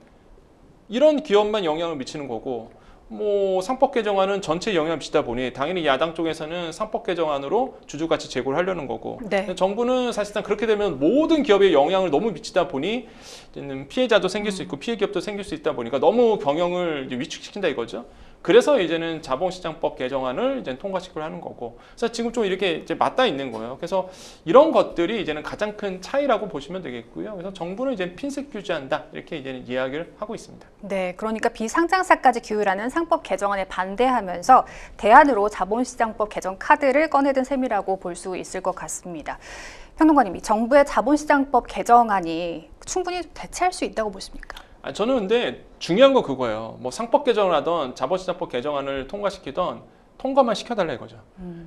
이런 기업만 영향을 미치는 거고 뭐 상법 개정안은 전체 영향을 미치다 보니 당연히 야당 쪽에서는 상법 개정안으로 주주가치 제고를 하려는 거고 네. 정부는 사실상 그렇게 되면 모든 기업에 영향을 너무 미치다 보니 이제는 피해자도 생길 수 있고 피해 기업도 생길 수 있다 보니까 너무 경영을 이제 위축시킨다 이거죠. 그래서 이제는 자본시장법 개정안을 이제 통과시키려 하는 거고, 그래서 지금 좀 이렇게 이제 맞닿아 있는 거예요. 그래서 이런 것들이 이제는 가장 큰 차이라고 보시면 되겠고요. 그래서 정부는 이제 핀셋 규제한다 이렇게 이제는 이야기를 하고 있습니다. 네, 그러니까 비상장사까지 규율하는 상법 개정안에 반대하면서 대안으로 자본시장법 개정 카드를 꺼내든 셈이라고 볼 수 있을 것 같습니다. 평론가님이 정부의 자본시장법 개정안이 충분히 대체할 수 있다고 보십니까? 저는 근데 중요한 건 그거예요. 뭐 상법 개정을 하던 자본시장법 개정안을 통과시키던 통과만 시켜달라 이거죠.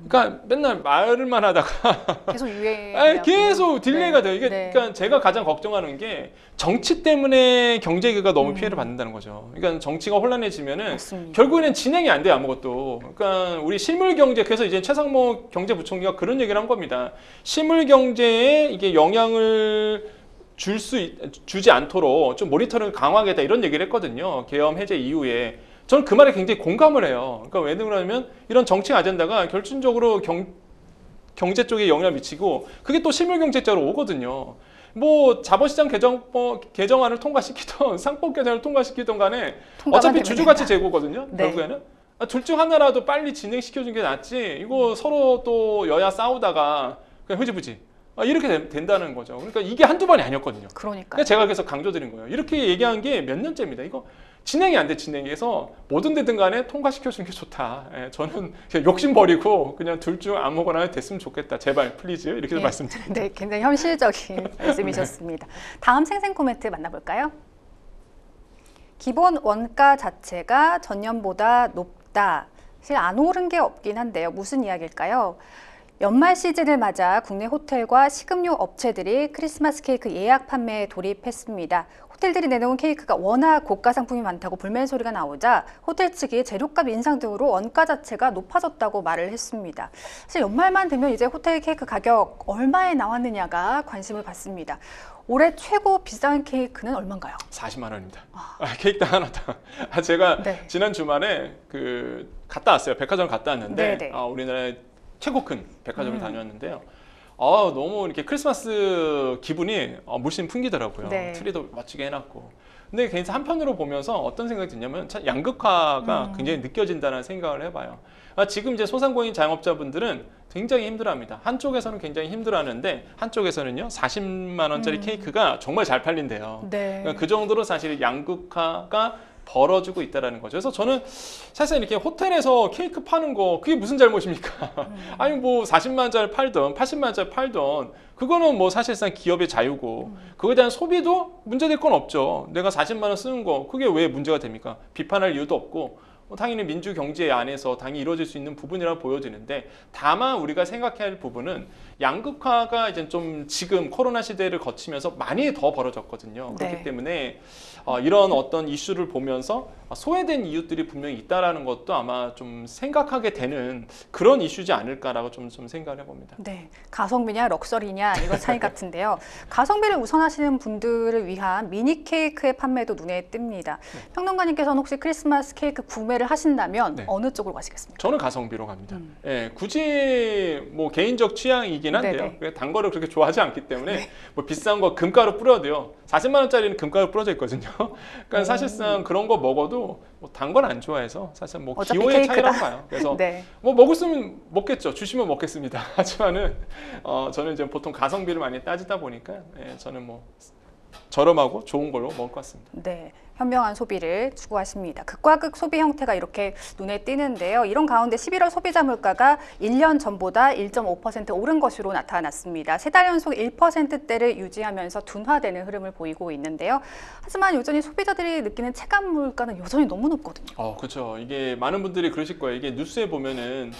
그러니까 맨날 말만 하다가 계속 유예. 계속 딜레이가 네. 돼요. 이게 네. 그러니까 제가 가장 걱정하는 게 정치 때문에 경제계가 너무 피해를 받는다는 거죠. 그러니까 정치가 혼란해지면은 맞습니다. 결국에는 진행이 안 돼요 아무것도. 그러니까 우리 실물 경제 그래서 이제 최상목 경제부총리가 그런 얘기를 한 겁니다. 실물 경제에 이게 영향을 주지 않도록 좀 모니터링을 강화하겠다 이런 얘기를 했거든요. 계엄 해제 이후에. 저는 그 말에 굉장히 공감을 해요. 그러니까 왜 그러냐면 이런 정책 아젠다가 결정적으로 경제 쪽에 영향을 미치고 그게 또 실물 경제적으로 오거든요. 뭐 자본시장 개정안을 통과시키던 상법 개정을 통과시키던 간에 어차피 주주가치 제고거든요. 네. 결국에는. 둘 중 하나라도 빨리 진행시켜준 게 낫지. 이거 서로 또 여야 싸우다가 그냥 흐지부지. 이렇게 된다는 거죠. 그러니까 이게 한두 번이 아니었거든요. 그러니까. 제가 그래서 강조드린 거예요. 이렇게 얘기한 게 몇 년째입니다. 이거 진행이 안 돼, 진행해서 뭐든 되든 간에 통과시켜주는 게 좋다. 저는 그냥 욕심 버리고 그냥 둘 중 아무거나 됐으면 좋겠다. 제발, 플리즈. 이렇게 말씀드립니다. 네, 굉장히 현실적인 말씀이셨습니다. 다음 생생 코멘트 만나볼까요? 기본 원가 자체가 전년보다 높다. 사실 안 오른 게 없긴 한데요. 무슨 이야기일까요? 연말 시즌을 맞아 국내 호텔과 식음료 업체들이 크리스마스 케이크 예약 판매에 돌입했습니다. 호텔들이 내놓은 케이크가 워낙 고가 상품이 많다고 불만 소리가 나오자 호텔 측이 재료값 인상 등으로 원가 자체가 높아졌다고 말을 했습니다. 사실 연말만 되면 이제 호텔 케이크 가격 얼마에 나왔느냐가 관심을 받습니다. 올해 최고 비싼 케이크는 얼마인가요? 40만 원입니다. 케이크당 하나당. 제가 네. 지난 주말에 갔다 왔어요. 백화점 갔다 왔는데 네네. 우리나라의 최고 큰 백화점을 다녀왔는데요. 너무 이렇게 크리스마스 기분이 물씬 풍기더라고요. 네. 트리도 멋지게 해놨고. 근데 개인적으로 한편으로 보면서 어떤 생각이 드냐면 참 양극화가 굉장히 느껴진다는 생각을 해봐요. 지금 이제 소상공인 자영업자분들은 굉장히 힘들어합니다. 한쪽에서는 굉장히 힘들어하는데 한쪽에서는요 40만 원짜리 케이크가 정말 잘 팔린대요. 네. 그러니까 그 정도로 사실 양극화가 벌어지고 있다라는 거죠. 그래서 저는 사실 이렇게 호텔에서 케이크 파는 거 그게 무슨 잘못입니까? 아니 뭐 40만 원짜리 팔던 80만 원짜리 팔던 그거는 뭐 사실상 기업의 자유고 그거에 대한 소비도 문제될 건 없죠. 내가 40만 원 쓰는 거 그게 왜 문제가 됩니까? 비판할 이유도 없고 당연히 민주 경제 안에서 당연히 이루어질 수 있는 부분이라고 보여지는데 다만 우리가 생각해야 할 부분은 양극화가 이제 좀 지금 코로나 시대를 거치면서 많이 더 벌어졌거든요. 그렇기 네. 때문에 이런 어떤 이슈를 보면서 소외된 이웃들이 분명히 있다라는 것도 아마 좀 생각하게 되는 그런 이슈지 않을까라고 좀 생각을 해봅니다. 네, 가성비냐 럭셔리냐 이거 차이 같은데요. 가성비를 우선하시는 분들을 위한 미니 케이크의 판매도 눈에 띕니다. 평론가님께서는 혹시 크리스마스 케이크 구매를 하신다면 네. 어느 쪽으로 가시겠습니까? 저는 가성비로 갑니다. 예, 굳이 뭐 개인적 취향이긴 한데요. 네네. 단 거를 그렇게 좋아하지 않기 때문에 뭐 비싼 거 금가루 뿌려도요. 40만 원짜리는 금가루 뿌려져 있거든요. 그러니까 사실상 그런 거 먹어도 뭐 단 건 안 좋아해서 사실 뭐 어차피 기호의 케이크다. 차이라고 봐요. 그래서 네. 뭐 먹을 수면 먹겠죠. 주시면 먹겠습니다. 하지만은 저는 이제 보통 가성비를 많이 따지다 보니까 저는 뭐 저렴하고 좋은 걸로 먹을 것 같습니다. 네, 현명한 소비를 추구하십니다. 극과 극 소비 형태가 이렇게 눈에 띄는데요. 이런 가운데 11월 소비자 물가가 1년 전보다 1.5% 오른 것으로 나타났습니다. 3달 연속 1%대를 유지하면서 둔화되는 흐름을 보이고 있는데요. 하지만 여전히 소비자들이 느끼는 체감 물가는 여전히 너무 높거든요. 그렇죠. 이게 많은 분들이 그러실 거예요. 이게 뉴스에 보면은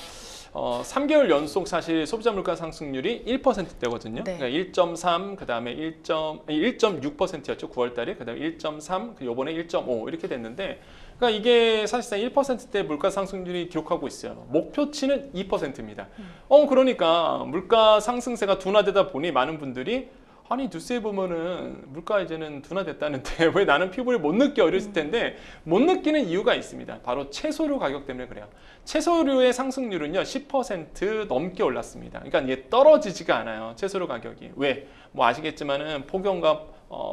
3개월 연속 사실 소비자 물가 상승률이 1%대거든요. 네. 그러니까 1.3, 그다음에 1.6%였죠. 9월 달에. 그다음에 1.3, 요번에 1.5 이렇게 됐는데 그러니까 이게 사실상 1%대 물가 상승률이 기록하고 있어요. 목표치는 2%입니다. 그러니까 물가 상승세가 둔화되다 보니 많은 분들이 아니 뉴스에 보면은 물가 이제는 둔화됐다는데 왜 나는 피부를 못 느껴 이랬을 텐데 못 느끼는 이유가 있습니다. 바로 채소류 가격 때문에 그래요. 채소류의 상승률은요 10% 넘게 올랐습니다. 그러니까 이게 떨어지지가 않아요. 채소류 가격이. 왜? 뭐 아시겠지만은 폭염과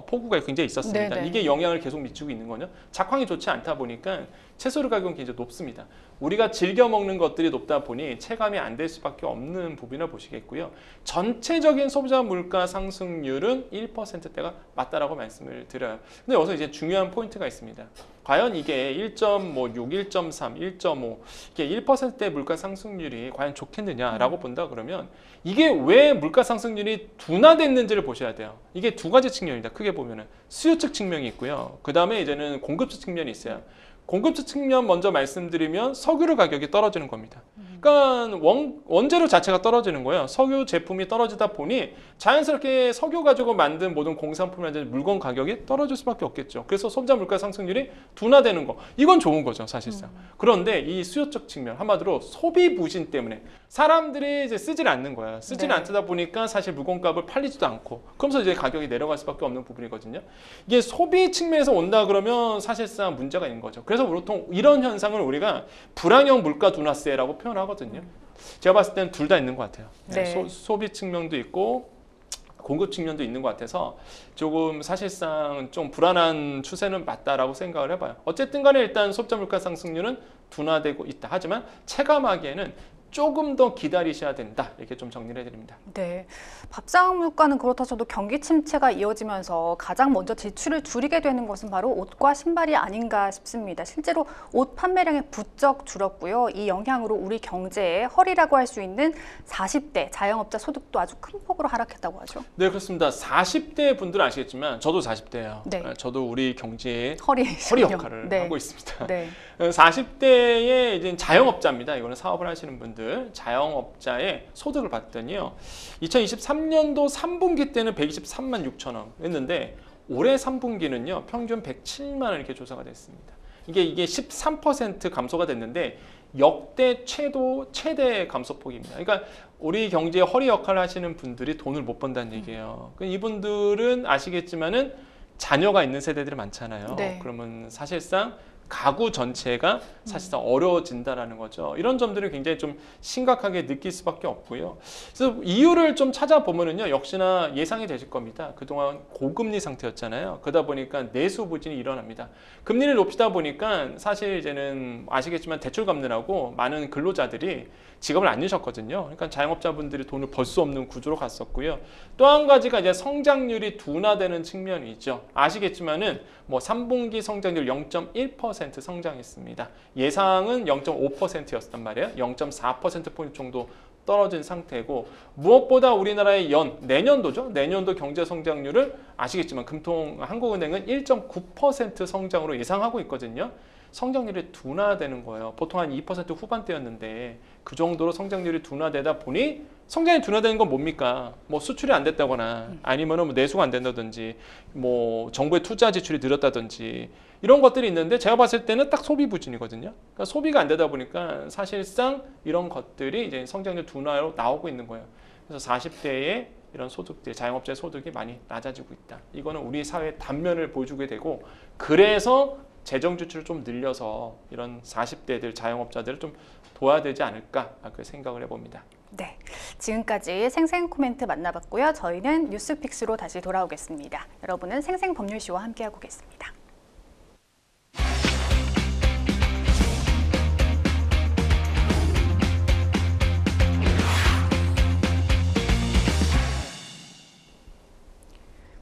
폭우가 굉장히 있었습니다. 네네. 이게 영향을 계속 미치고 있는 거죠. 작황이 좋지 않다 보니까 채소류 가격은 굉장히 높습니다. 우리가 즐겨 먹는 것들이 높다 보니 체감이 안 될 수밖에 없는 부분을 보시겠고요. 전체적인 소비자 물가 상승률은 1%대가 맞다라고 말씀을 드려요. 근데 여기서 이제 중요한 포인트가 있습니다. 과연 이게 1.6, 1.3, 1.5 이게 1%대 물가 상승률이 과연 좋겠느냐라고 본다 그러면 이게 왜 물가 상승률이 둔화됐는지를 보셔야 돼요. 이게 두 가지 측면입니다. 크게 보면은 수요 측 측면이 있고요. 그 다음에 이제는 공급 측 측면이 있어요. 공급처 측면 먼저 말씀드리면 석유류 가격이 떨어지는 겁니다. 그러니까 원재료 자체가 떨어지는 거예요. 석유 제품이 떨어지다 보니 자연스럽게 석유 가지고 만든 모든 공산품이나 물건 가격이 떨어질 수밖에 없겠죠. 그래서 소비자 물가 상승률이 둔화되는 거. 이건 좋은 거죠, 사실상. 그런데 이 수요적 측면, 한마디로 소비 부진 때문에 사람들이 이제 쓰질 않는 거예요. 쓰질 네. 않다 보니까 사실 물건값을 팔리지도 않고 그러면서 이제 가격이 내려갈 수밖에 없는 부분이거든요. 이게 소비 측면에서 온다 그러면 사실상 문제가 있는 거죠. 그래서 보통 이런 현상을 우리가 불황형 물가 둔화세라고 표현하거든요. 제가 봤을 때는 둘 다 있는 것 같아요. 네. 소비 측면도 있고 공급 측면도 있는 것 같아서 조금 사실상 좀 불안한 추세는 맞다라고 생각을 해봐요. 어쨌든 간에 일단 소비자 물가 상승률은 둔화되고 있다. 하지만 체감하기에는 조금 더 기다리셔야 된다. 이렇게 좀 정리를 해드립니다. 네, 밥상 물가는 그렇다 쳐도 경기 침체가 이어지면서 가장 먼저 지출을 줄이게 되는 것은 바로 옷과 신발이 아닌가 싶습니다. 실제로 옷 판매량이 부쩍 줄었고요. 이 영향으로 우리 경제의 허리라고 할 수 있는 40대 자영업자 소득도 아주 큰 폭으로 하락했다고 하죠. 네, 그렇습니다. 40대 분들은 아시겠지만 저도 40대예요. 네. 저도 우리 경제의 허리 역할을 네. 하고 있습니다. 네. 40대의 이제 자영업자입니다. 이거는 사업을 하시는 분들, 자영업자의 소득을 봤더니요. 2023년도 3분기 때는 123만 6천 원 했는데 올해 3분기는요. 평균 107만 원 이렇게 조사가 됐습니다. 이게 13% 감소가 됐는데 역대 최대 감소폭입니다. 그러니까 우리 경제의 허리 역할을 하시는 분들이 돈을 못 번다는 얘기예요. 이분들은 아시겠지만은 자녀가 있는 세대들이 많잖아요. 네. 그러면 사실상 가구 전체가 사실상 어려워진다라는 거죠. 이런 점들을 굉장히 좀 심각하게 느낄 수밖에 없고요. 그래서 이유를 좀 찾아보면은요, 역시나 예상이 되실 겁니다. 그동안 고금리 상태였잖아요. 그러다 보니까 내수 부진이 일어납니다. 금리를 높이다 보니까 사실 이제는 아시겠지만 대출 갚느라고 많은 근로자들이 직업을 안 넣으셨거든요. 그러니까 자영업자분들이 돈을 벌 수 없는 구조로 갔었고요. 또 한 가지가 이제 성장률이 둔화되는 측면이 있죠. 아시겠지만은 뭐 3분기 성장률 0.1% 성장했습니다. 예상은 0.5%였단 말이에요. 0.4%포인트 정도 떨어진 상태고, 무엇보다 우리나라의 내년도죠. 내년도 경제 성장률을 아시겠지만 한국은행은 1.9% 성장으로 예상하고 있거든요. 성장률이 둔화되는 거예요. 보통 한 2% 후반대였는데 그 정도로 성장률이 둔화되다 보니, 성장이 둔화되는 건 뭡니까? 뭐 수출이 안 됐다거나 아니면은 뭐 내수가 안 된다든지 뭐 정부의 투자 지출이 늘었다든지 이런 것들이 있는데, 제가 봤을 때는 딱 소비 부진이거든요. 그러니까 소비가 안 되다 보니까 사실상 이런 것들이 이제 성장률 둔화로 나오고 있는 거예요. 그래서 40대의 이런 소득들, 자영업자의 소득이 많이 낮아지고 있다. 이거는 우리 사회의 단면을 보여주게 되고, 그래서 재정 지출을 좀 늘려서 이런 40대들 자영업자들을 좀 도와야 되지 않을까, 그 생각을 해봅니다. 네, 지금까지 생생 코멘트 만나봤고요. 저희는 뉴스픽스로 다시 돌아오겠습니다. 여러분은 생생 법률시와 함께하고 계십니다.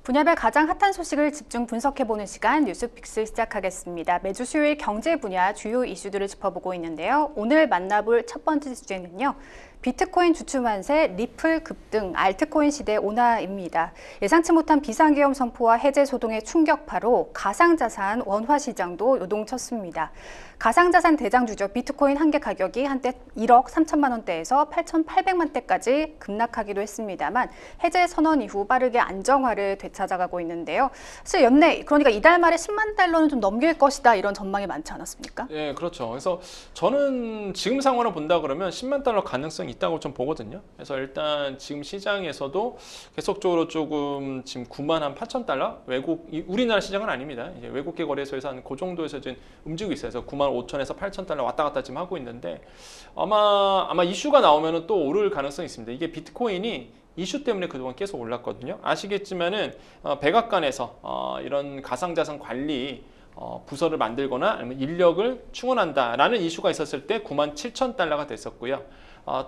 분야별 가장 핫한 소식을 집중 분석해보는 시간 뉴스픽스 시작하겠습니다. 매주 수요일 경제 분야 주요 이슈들을 짚어보고 있는데요. 오늘 만나볼 첫 번째 주제는요. 비트코인 주춤 만세, 리플 급등, 알트코인 시대 온화입니다. 예상치 못한 비상계엄 선포와 해제 소동의 충격파로 가상자산 원화 시장도 요동쳤습니다. 가상자산 대장주죠. 비트코인 한 개 가격이 한때 1억 3천만 원대에서 8,800만 대까지 급락하기도 했습니다만, 해제 선언 이후 빠르게 안정화를 되찾아가고 있는데요. 사실 연내, 그러니까 이달 말에 10만 달러는 좀 넘길 것이다, 이런 전망이 많지 않았습니까? 네, 그렇죠. 그래서 저는 지금 상황을 본다 그러면 10만 달러 가능성이 있다고 좀 보거든요. 그래서 일단 지금 시장에서도 계속적으로 조금 지금 9만 한 8천 달러, 우리나라 시장은 아닙니다. 이제 외국계 거래소에서 한 그 정도에서 지금 움직이고 있어요. 그래서 9만 5천에서 8천 달러 왔다 갔다 지금 하고 있는데, 아마 이슈가 나오면은 또 오를 가능성이 있습니다. 이게 비트코인이 이슈 때문에 그동안 계속 올랐거든요. 아시겠지만은 백악관에서 이런 가상자산 관리 부서를 만들거나 아니면 인력을 충원한다라는 이슈가 있었을 때 9만 7천 달러가 됐었고요.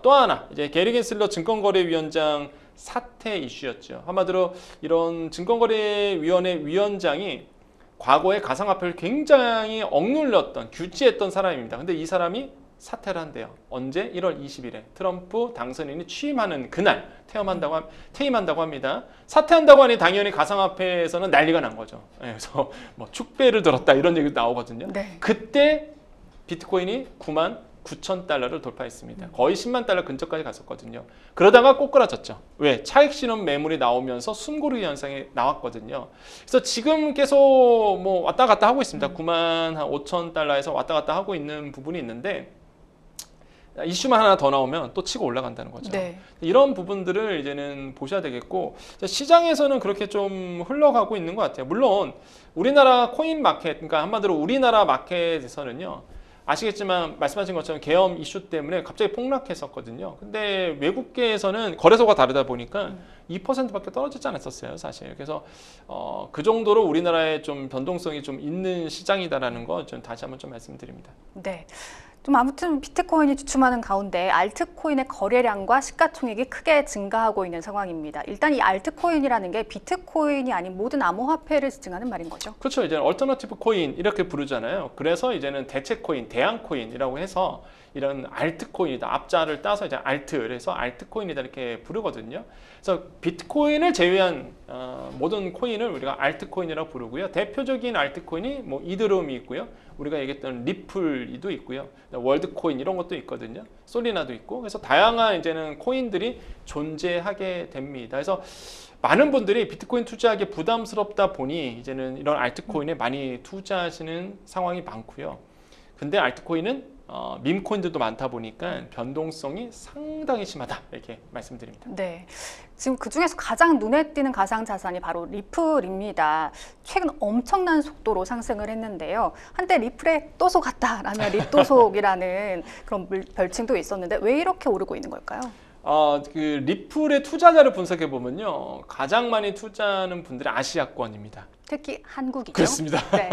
또 하나, 이제 게리 겐슬러 증권거래위원장 사퇴 이슈였죠. 한마디로 이런 증권거래위원회 위원장이 과거에 가상화폐를 굉장히 억눌렀던, 규制했던 사람입니다. 근데 이 사람이 사퇴를 한대요. 언제? 1월 20일에 트럼프 당선인이 취임하는 그날 퇴임한다고 합니다. 사퇴한다고 하니 당연히 가상화폐에서는 난리가 난 거죠. 그래서 뭐 축배를 들었다 이런 얘기도 나오거든요. 네. 그때 비트코인이 9만 9천 달러를 돌파했습니다. 거의 10만 달러 근처까지 갔었거든요. 그러다가 꼬꾸라졌죠. 왜? 차익 실현 매물이 나오면서 숨고르기 현상이 나왔거든요. 그래서 지금 계속 뭐 왔다 갔다 하고 있습니다. 9만 5천 달러에서 왔다 갔다 하고 있는 부분이 있는데, 이슈만 하나 더 나오면 또 치고 올라간다는 거죠. 네. 이런 부분들을 이제는 보셔야 되겠고, 시장에서는 그렇게 좀 흘러가고 있는 것 같아요. 물론 우리나라 코인 마켓, 그러니까 한마디로 우리나라 마켓에서는요, 아시겠지만 말씀하신 것처럼 계엄 이슈 때문에 갑자기 폭락했었거든요. 근데 외국계에서는 거래소가 다르다 보니까 2%밖에 떨어지지 않았었어요, 사실. 그래서 그 정도로 우리나라에 좀 변동성이 좀 있는 시장이다라는 거 좀 다시 한번 좀 말씀드립니다. 네. 좀 아무튼 비트코인이 주춤하는 가운데 알트코인의 거래량과 시가총액이 크게 증가하고 있는 상황입니다. 일단 이 알트코인이라는 게 비트코인이 아닌 모든 암호화폐를 지칭하는 말인 거죠. 그렇죠. 이제 얼터너티브 코인 이렇게 부르잖아요. 그래서 이제는 대체 코인, 대안 코인이라고 해서 이런 알트코인이다. 앞자를 따서 이제 알트, 그래서 알트코인이다 이렇게 부르거든요. 그래서 비트코인을 제외한 모든 코인을 우리가 알트코인이라고 부르고요. 대표적인 알트코인이 뭐 이더리움이 있고요. 우리가 얘기했던 리플도 있고요. 월드코인 이런 것도 있거든요. 솔리나도 있고. 그래서 다양한 이제는 코인들이 존재하게 됩니다. 그래서 많은 분들이 비트코인 투자하기 부담스럽다 보니 이제는 이런 알트코인에 많이 투자하시는 상황이 많고요. 근데 알트코인은 밈코인들도 많다 보니까 변동성이 상당히 심하다 이렇게 말씀드립니다. 네, 지금 그 중에서 가장 눈에 띄는 가상자산이 바로 리플입니다. 최근 엄청난 속도로 상승을 했는데요. 한때 리플에 또소 같다라며 리또속이라는 그런 별칭도 있었는데 왜 이렇게 오르고 있는 걸까요? 그 리플의 투자자를 분석해 보면요, 가장 많이 투자하는 분들이 아시아권입니다. 특히 한국이죠. 그렇습니다. 네.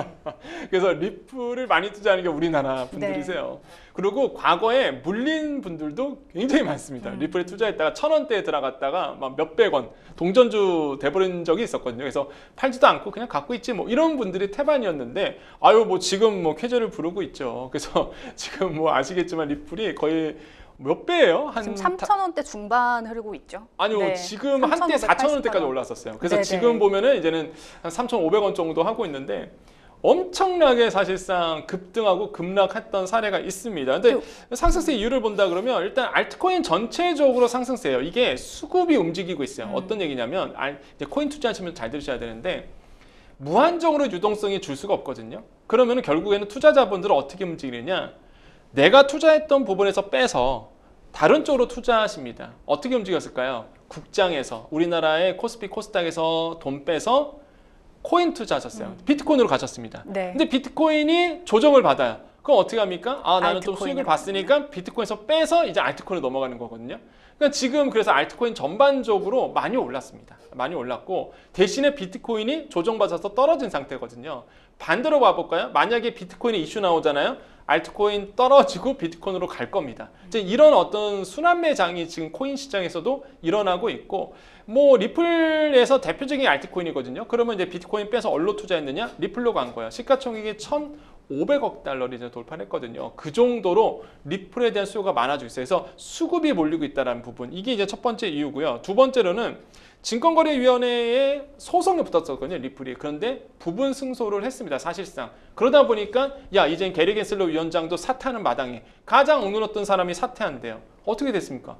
그래서 리플을 많이 투자하는 게 우리나라 분들이세요. 그리고 과거에 물린 분들도 굉장히 많습니다. 리플에 투자했다가 1,000원대에 들어갔다가 막 몇백 원 동전주 돼버린 적이 있었거든요. 그래서 팔지도 않고 그냥 갖고 있지 뭐 이런 분들이 태반이었는데, 아유 뭐 지금 뭐 쾌재를 부르고 있죠. 그래서 지금 뭐 아시겠지만 리플이 거의 몇 배예요? 지금 3,000원대 중반 흐르고 있죠. 아니요, 네. 지금 한때 4,000원대까지 올랐었어요. 그래서 네네. 지금 보면은 이제는 한 3,500원 정도 하고 있는데, 엄청나게 사실상 급등하고 급락했던 사례가 있습니다. 근데 상승세 이유를 본다 그러면 일단 알트코인 전체적으로 상승세예요. 이게 수급이 움직이고 있어요. 어떤 얘기냐면 이제 코인 투자하시면 잘 들으셔야 되는데, 무한정으로 유동성이 줄 수가 없거든요. 그러면 결국에는 투자자분들은 어떻게 움직이느냐, 내가 투자했던 부분에서 빼서 다른 쪽으로 투자하십니다. 어떻게 움직였을까요? 국장에서, 우리나라의 코스피 코스닥에서 돈 빼서 코인 투자하셨어요. 비트코인으로 가셨습니다. 네. 근데 비트코인이 조정을 받아요. 그럼 어떻게 합니까? 나는 좀 수익을 알트코인으로 봤으니까 비트코인에서 빼서 이제 알트코인으로 넘어가는 거거든요. 그러니까 지금 그래서 알트코인 전반적으로 많이 올랐습니다. 많이 올랐고, 대신에 비트코인이 조정받아서 떨어진 상태거든요. 반대로 봐볼까요? 만약에 비트코인이 이슈 나오잖아요. 알트코인 떨어지고 비트코인으로 갈 겁니다. 이제 이런 어떤 순환매장이 지금 코인 시장에서도 일어나고 있고, 뭐 리플에서 대표적인 알트코인이거든요. 그러면 이제 비트코인 빼서 얼로 투자했느냐? 리플로 간 거예요. 시가총액이 1,500억 달러를 이제 돌파했거든요. 그 정도로 리플에 대한 수요가 많아지고 있어요. 그래서 수급이 몰리고 있다는 부분, 이게 이제 첫 번째 이유고요. 두 번째로는 증권거래위원회에 소송이 붙었었거든요, 리플이. 그런데 부분 승소를 했습니다, 사실상. 그러다 보니까 이젠 게리 겐슬러 위원장도 사퇴하는 마당에 가장 억눌렀던 사람이 사퇴한대요. 어떻게 됐습니까?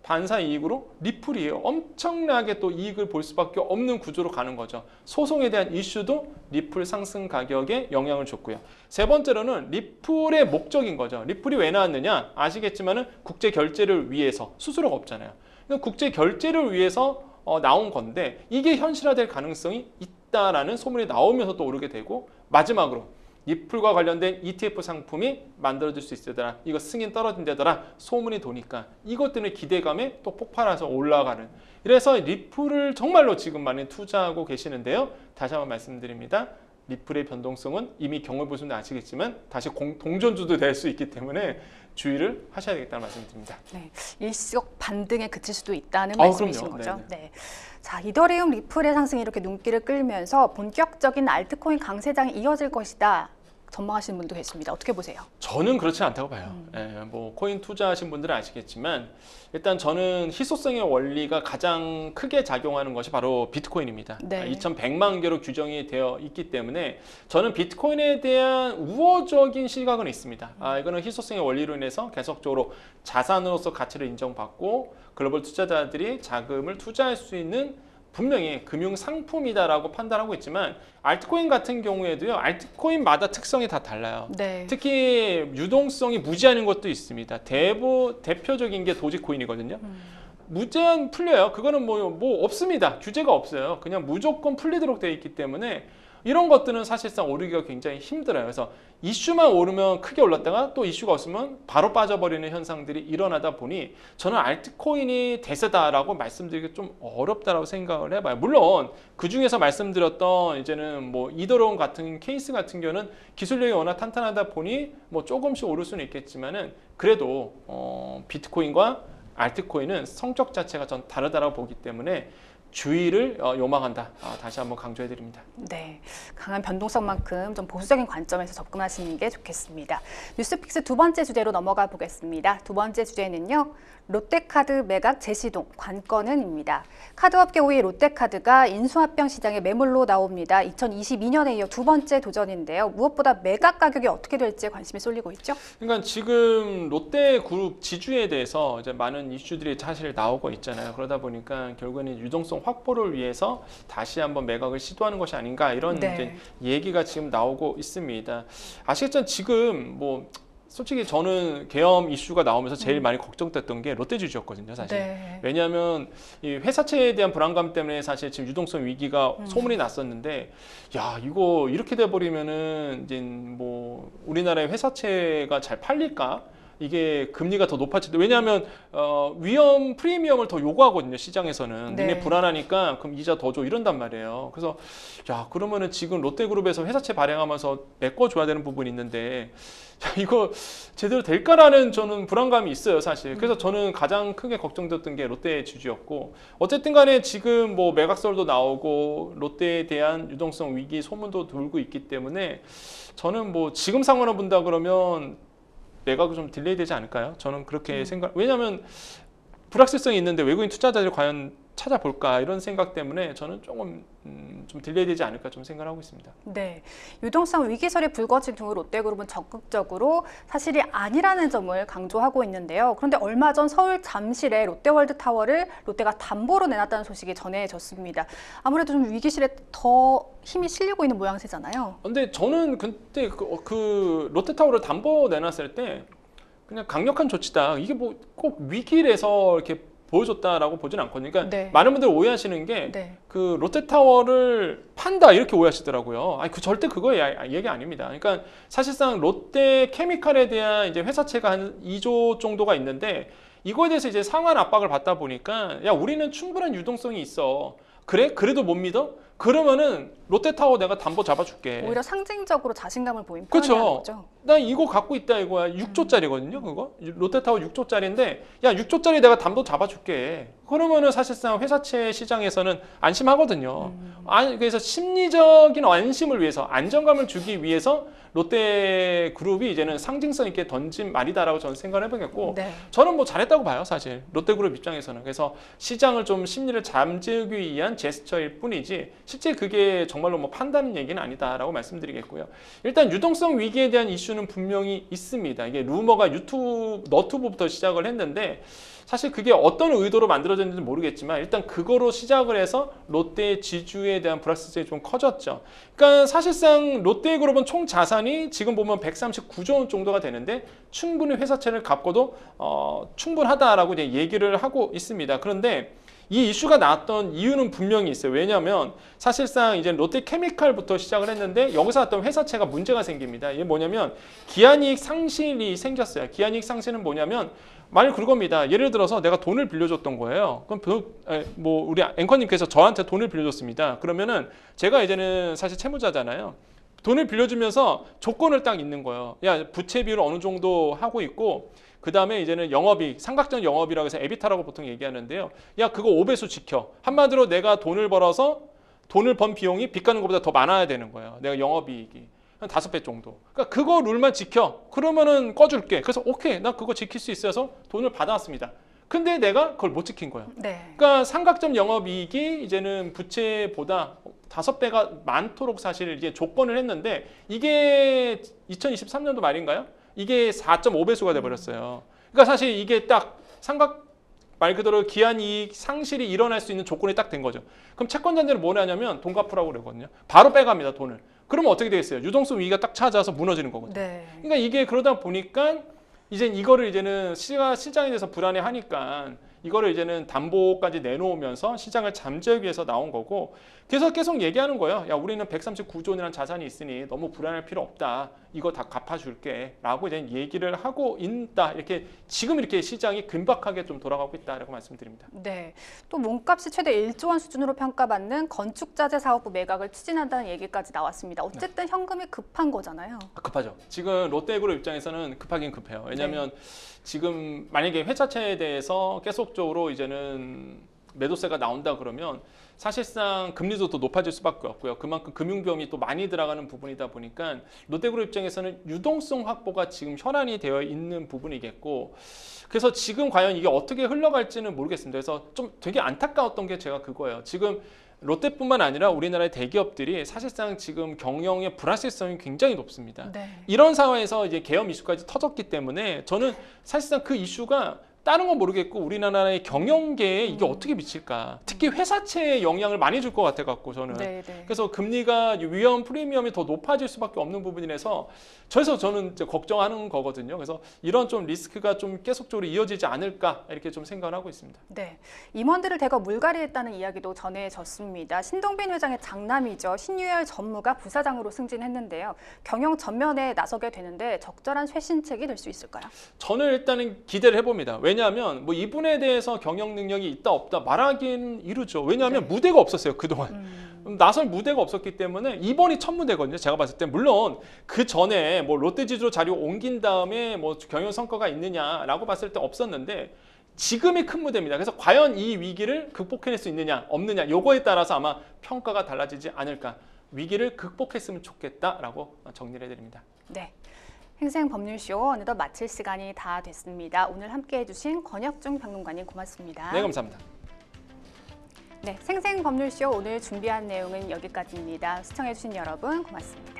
반사 이익으로 리플이 엄청나게 또 이익을 볼 수밖에 없는 구조로 가는 거죠. 소송에 대한 이슈도 리플 상승 가격에 영향을 줬고요. 세 번째로는 리플의 목적인 거죠. 리플이 왜 나왔느냐? 아시겠지만은 국제 결제를 위해서, 수수료가 없잖아요. 국제 결제를 위해서 나온 건데, 이게 현실화될 가능성이 있다라는 소문이 나오면서 또 오르게 되고, 마지막으로 리플과 관련된 ETF 상품이 만들어질 수 있다더라, 이거 승인 떨어진다더라 소문이 도니까 이것 때문에 기대감에 또 폭발해서 올라가는, 이래서 리플을 정말로 지금 많이 투자하고 계시는데요. 다시 한번 말씀드립니다. 리플의 변동성은 이미 경험해 보시면 아시겠지만 다시 동전주도 될 수 있기 때문에 주의를 하셔야 되겠다는 말씀드립니다. 네, 일시적 반등에 그칠 수도 있다는 말씀이신 그럼요. 거죠. 네네. 네. 자, 이더리움 리플의 상승이 이렇게 눈길을 끌면서 본격적인 알트코인 강세장이 이어질 것이다 전망하시는 분도 계십니다. 어떻게 보세요? 저는 그렇지 않다고 봐요. 뭐 코인 투자하신 분들은 아시겠지만, 일단 저는 희소성의 원리가 가장 크게 작용하는 것이 바로 비트코인입니다. 네. 2,100만 개로 규정이 되어 있기 때문에 저는 비트코인에 대한 우호적인 시각은 있습니다. 이거는 희소성의 원리로 인해서 계속적으로 자산으로서 가치를 인정받고 글로벌 투자자들이 자금을 투자할 수 있는 분명히 금융 상품이다라고 판단하고 있지만, 알트코인 같은 경우에도요, 알트코인마다 특성이 다 달라요. 네. 특히 유동성이 무제한인 것도 있습니다. 대표적인 게 도지코인이거든요. 무제한 풀려요. 그거는 뭐 없습니다. 규제가 없어요. 그냥 무조건 풀리도록 되어 있기 때문에 이런 것들은 사실상 오르기가 굉장히 힘들어요. 그래서 이슈만 오르면 크게 올랐다가 또 이슈가 없으면 바로 빠져버리는 현상들이 일어나다 보니, 저는 알트코인이 대세다라고 말씀드리기 좀 어렵다라고 생각을 해봐요. 물론 그 중에서 말씀드렸던 이제는 뭐 이더리움 같은 케이스 같은 경우는 기술력이 워낙 탄탄하다 보니 뭐 조금씩 오를 수는 있겠지만은, 그래도 비트코인과 알트코인은 성격 자체가 전 다르다라고 보기 때문에 주의를 요망한다. 다시 한번 강조해드립니다. 네, 강한 변동성만큼 좀 보수적인 관점에서 접근하시는 게 좋겠습니다. 뉴스픽스 두 번째 주제로 넘어가 보겠습니다. 두 번째 주제는요, 롯데카드 매각 재시동 관건은입니다. 카드업계 5위 롯데카드가 인수합병 시장에 매물로 나옵니다. 2022년에 이어 두 번째 도전인데요. 무엇보다 매각 가격이 어떻게 될지 관심이 쏠리고 있죠. 그러니까 지금 롯데그룹 지주에 대해서 이제 많은 이슈들이 사실 나오고 있잖아요. 그러다 보니까 결국에는 유동성 확보를 위해서 다시 한번 매각을 시도하는 것이 아닌가, 이런 이제 얘기가 지금 나오고 있습니다. 아시겠지만 지금 뭐 솔직히 저는 계엄 이슈가 나오면서 제일 많이 걱정됐던 게 롯데 지주였거든요, 사실. 네. 왜냐하면 이 회사채에 대한 불안감 때문에 사실 지금 유동성 위기가 소문이 났었는데, 이거 이렇게 돼버리면은 이제 뭐 우리나라의 회사채가 잘 팔릴까? 이게 금리가 더 높아질 때 왜냐하면 위험 프리미엄을 더 요구하거든요. 시장에서는 네. 니네 불안하니까 그럼 이자 더 줘 이런단 말이에요. 그래서 야 그러면은 지금 롯데그룹에서 회사채 발행하면서 메꿔줘야 되는 부분이 있는데 야, 이거 제대로 될까라는 저는 불안감이 있어요, 사실. 그래서 저는 가장 크게 걱정됐던 게 롯데 지주였고 어쨌든 간에 지금 뭐 매각설도 나오고 롯데에 대한 유동성 위기 소문도 돌고 있기 때문에 저는 뭐 지금 상황을 본다 그러면 매각이 좀 딜레이 되지 않을까요? 저는 그렇게 왜냐하면 불확실성이 있는데 외국인 투자자들이 과연 찾아볼까 이런 생각 때문에 저는 조금 좀 딜레이 되지 않을까 좀 생각을 하고 있습니다. 네, 유동성 위기설이 불거진 후 롯데그룹은 적극적으로 사실이 아니라는 점을 강조하고 있는데요. 그런데 얼마 전 서울 잠실에 롯데월드타워를 롯데가 담보로 내놨다는 소식이 전해졌습니다. 아무래도 좀 위기실에 더 힘이 실리고 있는 모양새잖아요. 근데 저는 그때 그 롯데타워를 담보 내놨을 때 그냥 강력한 조치다. 이게 뭐 꼭 위기라서 이렇게 보여줬다라고 보진 않거든요. 그러니까 네. 많은 분들이 오해하시는 게 네. 그 롯데타워를 판다 이렇게 오해하시더라고요. 아니 그 절대 그거 얘기 아닙니다. 그러니까 사실상 롯데케미칼에 대한 이제 회사채가 한 2조 정도가 있는데 이거에 대해서 이제 상한 압박을 받다 보니까 야 우리는 충분한 유동성이 있어. 그래? 그래도 못 믿어? 그러면은 롯데타워 내가 담보 잡아줄게. 오히려 상징적으로 자신감을 보인 그쵸. 표현이라는 거죠. 나 이거 갖고 있다 이거야. 6조짜리거든요, 그거. 롯데타워 6조짜리인데, 야 6조짜리 내가 담보 잡아줄게. 그러면은 사실상 회사채 시장에서는 안심하거든요. 그래서 심리적인 안심을 위해서, 안정감을 주기 위해서 롯데그룹이 이제는 상징성 있게 던진 말이다라고 저는 생각을 해보겠고, 네. 저는 뭐 잘했다고 봐요, 사실. 롯데그룹 입장에서는. 그래서 시장을 좀 심리를 잠재우기 위한 제스처일 뿐이지, 실제 그게 정말로 뭐 판다는 얘기는 아니다라고 말씀드리겠고요. 일단 유동성 위기에 대한 이슈는 분명히 있습니다. 이게 루머가 너튜브부터 시작을 했는데 사실 그게 어떤 의도로 만들어졌는지 모르겠지만 일단 그거로 시작을 해서 롯데 지주에 대한 불확실성이 좀 커졌죠. 그러니까 사실상 롯데그룹은 총 자산이 지금 보면 139조 원 정도가 되는데 충분히 회사채를 갚고도 충분하다라고 이제 얘기를 하고 있습니다. 그런데 이 이슈가 나왔던 이유는 분명히 있어요. 왜냐하면 사실상 이제 롯데케미칼부터 시작을 했는데 여기서 어떤 회사채가 문제가 생깁니다. 이게 뭐냐면 기한이익 상실이 생겼어요. 기한이익 상실은 뭐냐면 말 그겁니다. 예를 들어서 내가 돈을 빌려줬던 거예요. 그럼 뭐 우리 앵커님께서 저한테 돈을 빌려줬습니다. 그러면은 제가 이제는 사실 채무자잖아요. 돈을 빌려주면서 조건을 딱 있는 거예요. 야 부채 비율을 어느 정도 하고 있고 그 다음에 이제는 영업이익, 삼각전 영업이라고 해서 에비타라고 보통 얘기하는데요. 야 그거 5배수 지켜. 한마디로 내가 돈을 벌어서 돈을 번 비용이 빚 가는 것보다 더 많아야 되는 거예요. 내가 영업이익이. 한 5배 정도. 그러니까 그거 룰만 지켜. 그러면은 꺼줄게. 그래서 오케이. 나 그거 지킬 수 있어서 돈을 받아왔습니다. 근데 내가 그걸 못 지킨 거예요. 네. 그러니까 삼각점 영업이익이 이제는 부채보다 5배가 많도록 사실 이제 조건을 했는데 이게 2023년도 말인가요? 이게 4.5배수가 돼버렸어요. 그러니까 사실 이게 딱 말 그대로 기한이익 상실이 일어날 수 있는 조건이 딱 된 거죠. 그럼 채권자들은 뭘 하냐면 돈 갚으라고 그러거든요. 바로 빼갑니다, 돈을. 그러면 어떻게 되겠어요? 유동성 위기가 딱 찾아와서 무너지는 거거든요. 네. 그러니까 이게 그러다 보니까 이제는 시장에 대해서 불안해하니까 이거를 이제는 담보까지 내놓으면서 시장을 잠재우기 위해서 나온 거고 그래서 계속 얘기하는 거예요. 야 우리는 139조 원이라는 자산이 있으니 너무 불안할 필요 없다. 이거 다 갚아줄게 라고 이제 얘기를 하고 있다. 이렇게 지금 이렇게 시장이 긴박하게 좀 돌아가고 있다라고 말씀드립니다. 네. 또 몸값이 최대 1조 원 수준으로 평가받는 건축자재 사업부 매각을 추진한다는 얘기까지 나왔습니다. 어쨌든 현금이 급한 거잖아요. 급하죠. 지금 롯데그룹 입장에서는 급하긴 급해요. 왜냐하면 지금 만약에 회사채에 대해서 계속적으로 이제는 매도세가 나온다 그러면 사실상 금리도 더 높아질 수밖에 없고요. 그만큼 금융비용이 또 많이 들어가는 부분이다 보니까 롯데그룹 입장에서는 유동성 확보가 지금 현안이 되어 있는 부분이겠고 그래서 지금 과연 이게 어떻게 흘러갈지는 모르겠습니다. 그래서 좀 되게 안타까웠던 게 제가 그거예요. 지금 롯데뿐만 아니라 우리나라의 대기업들이 사실상 지금 경영의 불확실성이 굉장히 높습니다. 네. 이런 상황에서 이제 계엄 이슈까지 터졌기 때문에 저는 사실상 그 이슈가 다른 건 모르겠고 우리나라의 경영계에 이게 어떻게 미칠까? 특히 회사채에 영향을 많이 줄 것 같아 갖고 저는. 네, 네. 그래서 금리가 위험 프리미엄이 더 높아질 수밖에 없는 부분이라서 저는 이제 걱정하는 거거든요. 그래서 이런 좀 리스크가 좀 계속적으로 이어지지 않을까 이렇게 좀 생각을 하고 있습니다. 네, 임원들을 대거 물갈이했다는 이야기도 전해졌습니다. 신동빈 회장의 장남이죠. 신유열 전무가 부사장으로 승진했는데요. 경영 전면에 나서게 되는데 적절한 쇄신책이 될 수 있을까요? 저는 일단은 기대를 해봅니다. 왜냐하면 뭐 이분에 대해서 경영 능력이 있다 없다 말하기는 이르죠. 왜냐하면 네. 무대가 없었어요 그동안. 나설 무대가 없었기 때문에 이번이 첫 무대거든요. 제가 봤을 때 물론 그 전에 뭐 롯데지주로 자리 옮긴 다음에 뭐 경영 성과가 있느냐라고 봤을 때 없었는데 지금이 큰 무대입니다. 그래서 과연 이 위기를 극복해낼 수 있느냐 없느냐 요거에 따라서 아마 평가가 달라지지 않을까. 위기를 극복했으면 좋겠다라고 정리를 해드립니다. 네. 행생법률쇼 어느덧 마칠 시간이 다 됐습니다. 오늘 함께해 주신 권혁중 평론가님 고맙습니다. 네, 감사합니다. 네, 생생법률쇼 오늘 준비한 내용은 여기까지입니다. 시청해 주신 여러분 고맙습니다.